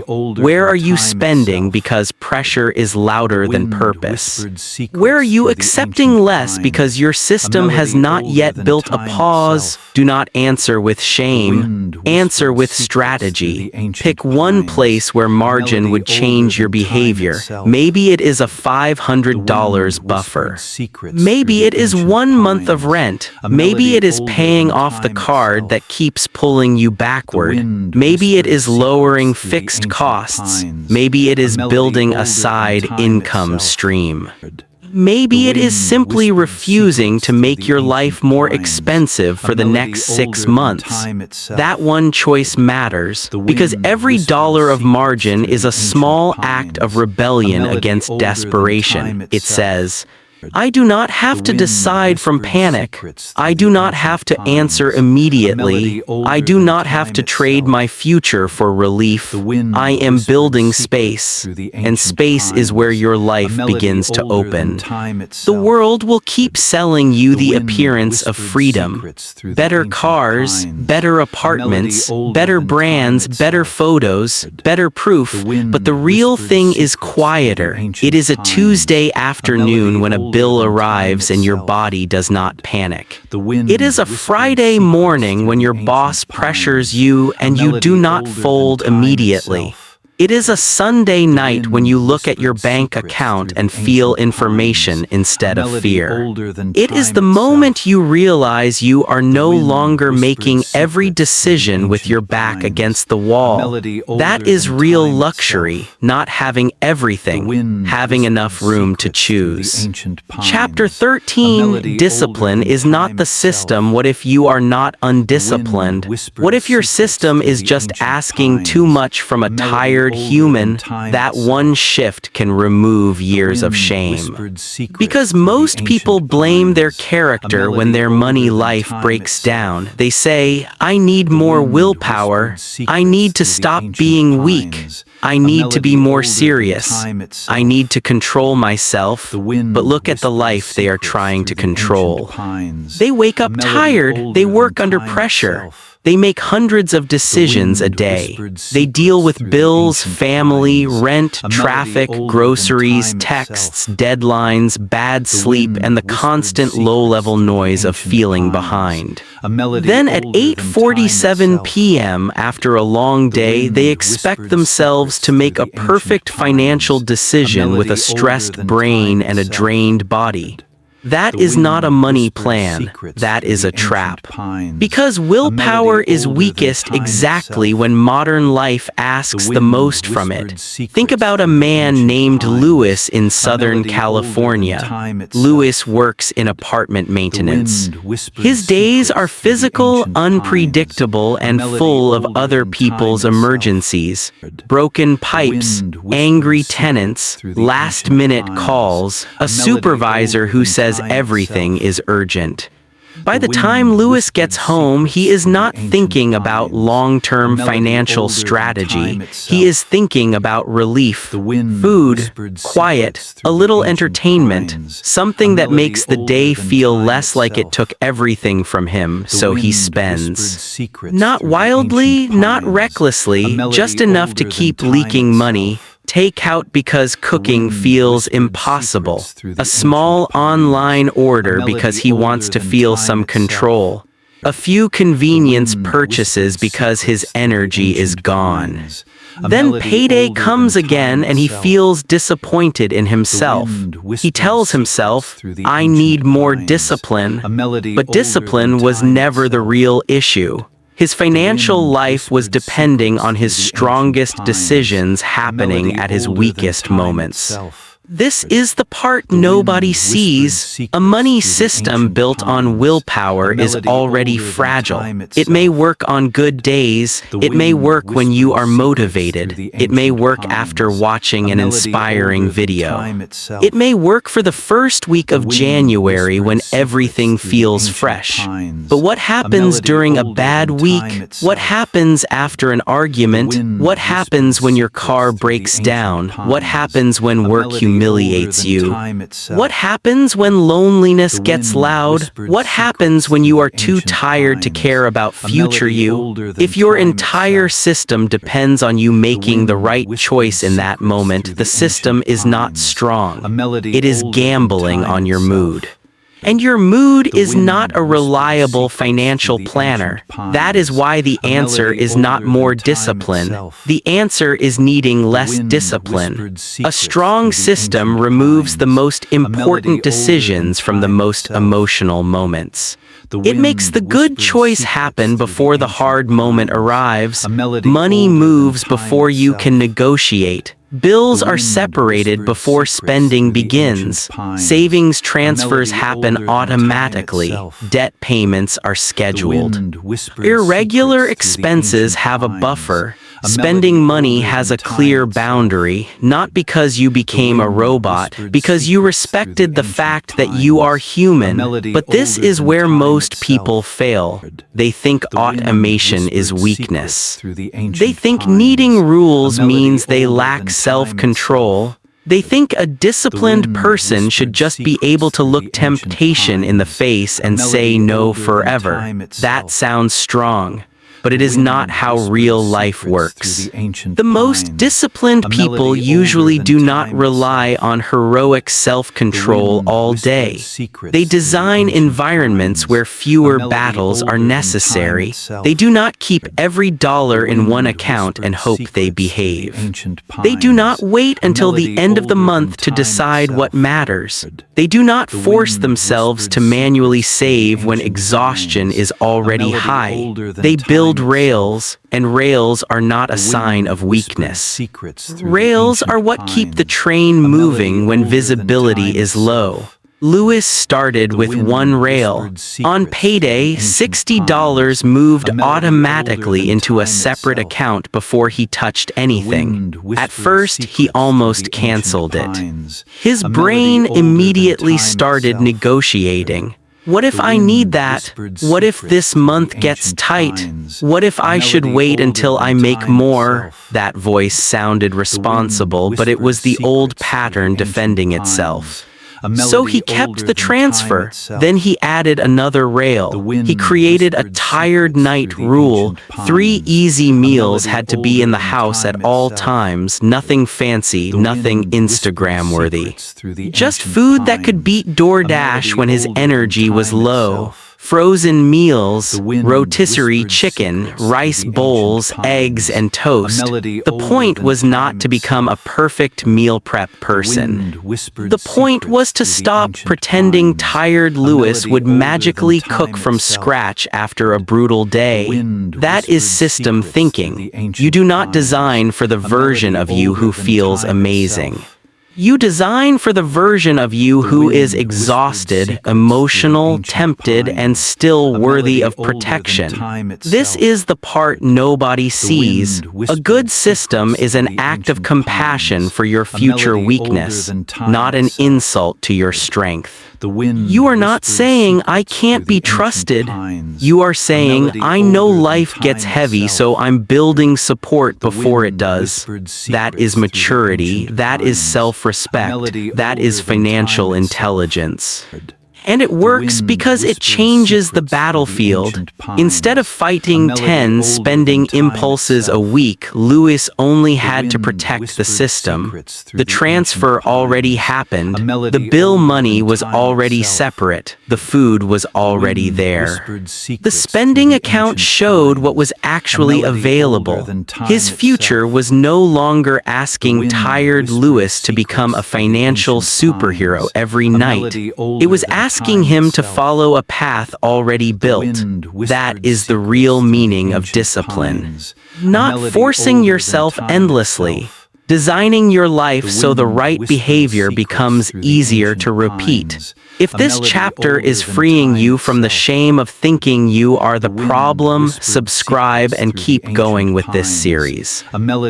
Where are you spending because pressure is louder than purpose? Where are you accepting less because your system has not yet built a pause? Do not answer with shame. Answer with strategy. Pick one place where margin would change your behavior. Maybe it is a $500 buffer. Maybe it is 1 month of rent. Maybe it is paying off the card that keeps pulling you backward. Maybe it is lowering fixed costs. Maybe it is building a side income stream. Maybe it is simply refusing to make your life more expensive for the next 6 months. That one choice matters, because every dollar of margin is a small act of rebellion against desperation. It says, I do not have to decide from panic. I do not have to answer immediately. I do not have to trade my future for relief. I am building space, and space is where your life begins to open. The world will keep selling you the appearance of freedom. Better cars, better apartments, better brands, better photos, better proof, but the real thing is quieter. It is a Tuesday afternoon when a bill arrives and your body does not panic. It is a Friday morning when your boss pressures you and you do not fold immediately. It is a Sunday night when you look at your bank account and feel information instead of fear. It is the moment you realize you are no longer making every decision with your back against the wall. That is real luxury, not having everything, having enough room to choose. Chapter 13, Discipline is not the system. What if you are not undisciplined? What if your system is just asking too much from a tired human? That one shift can remove years of shame. Because most people blame their character when their money life breaks down. They say, I need more willpower. I need to stop being weak. I need to be more serious. I need to control myself. But look at the life they are trying to control. They wake up tired. They work under pressure. They make hundreds of decisions a day. They deal with bills, family, rent, traffic, groceries, texts, deadlines, bad sleep, and the constant low-level noise of feeling behind. Then at 8:47 p.m. after a long day, they expect themselves to make a perfect financial decision with a stressed brain and a drained body. That is not a money plan. That is a trap. Because willpower is weakest exactly when modern life asks the most from it. Think about a man named Louis in Southern California. Louis works in apartment maintenance. His days are physical, unpredictable, and full of other people's emergencies. Broken pipes, angry tenants, last-minute calls, a supervisor who says everything is urgent. By the time Louis gets home, he is not thinking about long-term financial strategy. He is thinking about relief, food, quiet, a little entertainment, something that makes the day feel less like it took everything from him, so he spends. Not wildly, not recklessly, just enough to keep leaking money. Takeout because cooking feels impossible. A small online order because he wants to feel some control. A few convenience purchases because his energy is gone. Then payday comes again and he feels disappointed in himself. He tells himself, I need more discipline. But discipline was never the real issue. His financial life was depending on his strongest decisions happening at his weakest moments. This is the part nobody sees. A money system built on willpower is already fragile. It may work on good days. It may work when you are motivated. It may work after watching an inspiring video. It may work for the first week of January when everything feels fresh. But what happens during a bad week? What happens after an argument? What happens when your car breaks down? What happens when work humiliates you? What happens when loneliness gets loud? What happens when you are too tired to care about future you? If your entire system depends on you making the right choice in that moment, the system is not strong. It is gambling on your mood. And your mood is not a reliable financial planner. That is why the answer is not more discipline. The answer is needing less discipline. A strong system removes the most important decisions from the most emotional moments. It makes the good choice happen before the hard moment arrives. Money moves before you can negotiate. Bills are separated before spending begins. Savings transfers happen automatically. Debt payments are scheduled. Irregular expenses have a buffer. Spending money has a clear boundary, not because you became a robot, because you respected the fact that you are human. But this is where most people fail. They think automation is weakness. They think needing rules means they lack self-control. They think a disciplined person should just be able to look temptation in the face and say no forever. That sounds strong. but it is not how real life works. The most disciplined people usually do not rely on heroic self-control all day. They design environments where fewer battles are necessary. They do not keep every dollar in one account and hope they behave. They do not wait until the end of the month to decide what matters. They do not force themselves to manually save when exhaustion is already high. They build rails, and rails are not a sign of weakness. Rails are what keep the train moving when visibility is low. Lewis started with one rail. On payday, $60 moved automatically into a separate account before he touched anything. At first, he almost canceled it. His brain immediately started negotiating. What if I need that? What if this month gets tight? What if I should wait until I make more? That voice sounded responsible, but it was the old pattern defending itself. So he kept the transfer. Then he added another rail. He created a tired night rule. 3 easy meals had to be in the house at all times. Nothing fancy, nothing Instagram-worthy. Just food that could beat DoorDash when his energy was low. Frozen meals, rotisserie chicken, rice bowls, eggs, and toast. The point was not to become a perfect meal prep person. The point was to stop pretending tired Lewis would magically cook from scratch after a brutal day. That is system thinking. You do not design for the version of you who feels amazing. You design for the version of you who is exhausted, emotional, tempted, and still worthy of protection. This is the part nobody sees. A good system is an act of compassion for your future weakness, not an insult to your strength. You are not saying, "I can't be trusted." You are saying, "I know life gets heavy, so I'm building support before it does." That is maturity. That is self-respect. That is financial intelligence. And it works because it changes the battlefield. Instead of fighting 10 spending impulses a week, Lewis only had to protect the system. The transfer already happened. The bill money was already separate. The food was already there. The spending account showed what was actually available. His future was no longer asking tired Lewis to become a financial superhero every night. It was asking him to follow a path already built. That is the real meaning of discipline. Not forcing yourself endlessly. Designing your life so the right behavior becomes easier to repeat. If this chapter is freeing you from the shame of thinking you are the problem, subscribe and keep going with this series.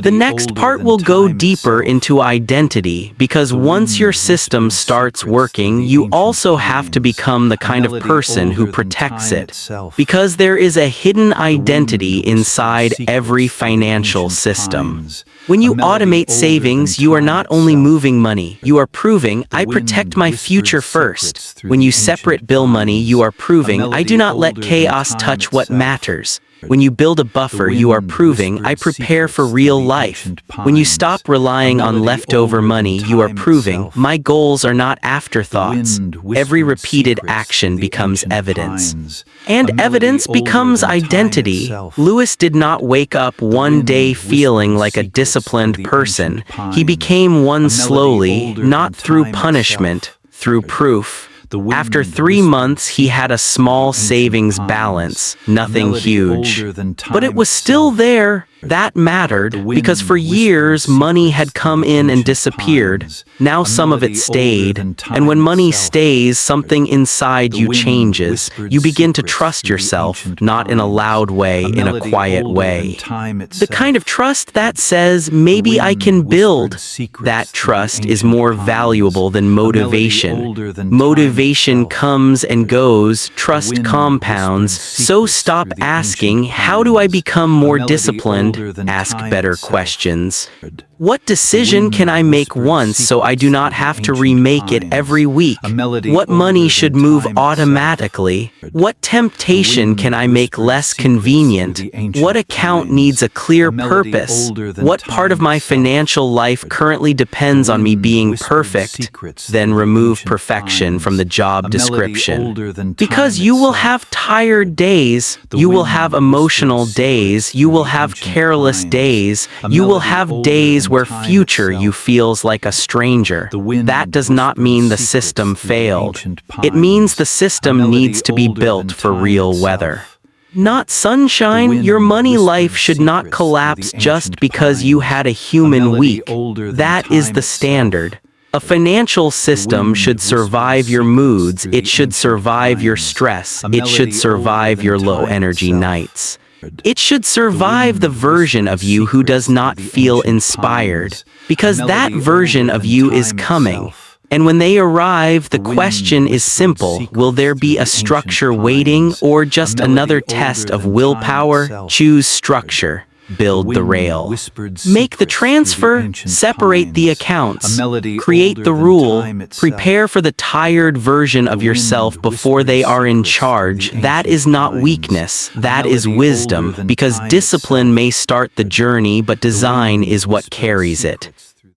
The next part will go deeper into identity, because once your system starts working, you also have to become the kind of person who protects it. Because there is a hidden identity inside every financial system. When you automate savings, you are not only moving money, you are proving, "I protect my future first." When you separate bill money, you are proving, "I do not let chaos touch what matters." When you build a buffer, you are proving, "I prepare for real life." When you stop relying on leftover money, you are proving, "My goals are not afterthoughts." Every repeated action becomes evidence. And evidence becomes identity. Lewis did not wake up one day feeling like a disciplined person. He became one slowly, not through punishment, through proof. After 3 months, he had a small savings balance, nothing huge. But it was still there. That mattered, because for years money had come in and disappeared. Now some of it stayed. And when money stays, something inside you changes. You begin to trust yourself, not in a loud way, in a quiet way. The kind of trust that says, "Maybe I can build." That trust is more valuable than motivation. Motivation comes and goes, trust compounds. So stop asking, "How do I become more disciplined?" Ask better questions. What decision can I make once so I do not have to remake it every week? What money should move automatically? What temptation can I make less convenient? What account needs a clear purpose? What part of my financial life currently depends on me being perfect? Then remove perfection from the job description. Because you will have tired days, you will have emotional days, you will have careless days, you will have days where future you feels like a stranger. That does not mean the system failed. It means the system needs to be built for real weather. Not sunshine. Your money life should not collapse just because you had a human week. That is the standard. A financial system should survive your moods, it should survive your stress, it should survive your low-energy nights. It should survive the version of you who does not feel inspired, because that version of you is coming. And when they arrive, the question is simple: will there be a structure waiting, or just another test of willpower? Choose structure. Build the rail. Make the transfer, separate the accounts, create the rule, prepare for the tired version of yourself before they are in charge. That is not weakness, that is wisdom, because discipline may start the journey, but design is what carries it.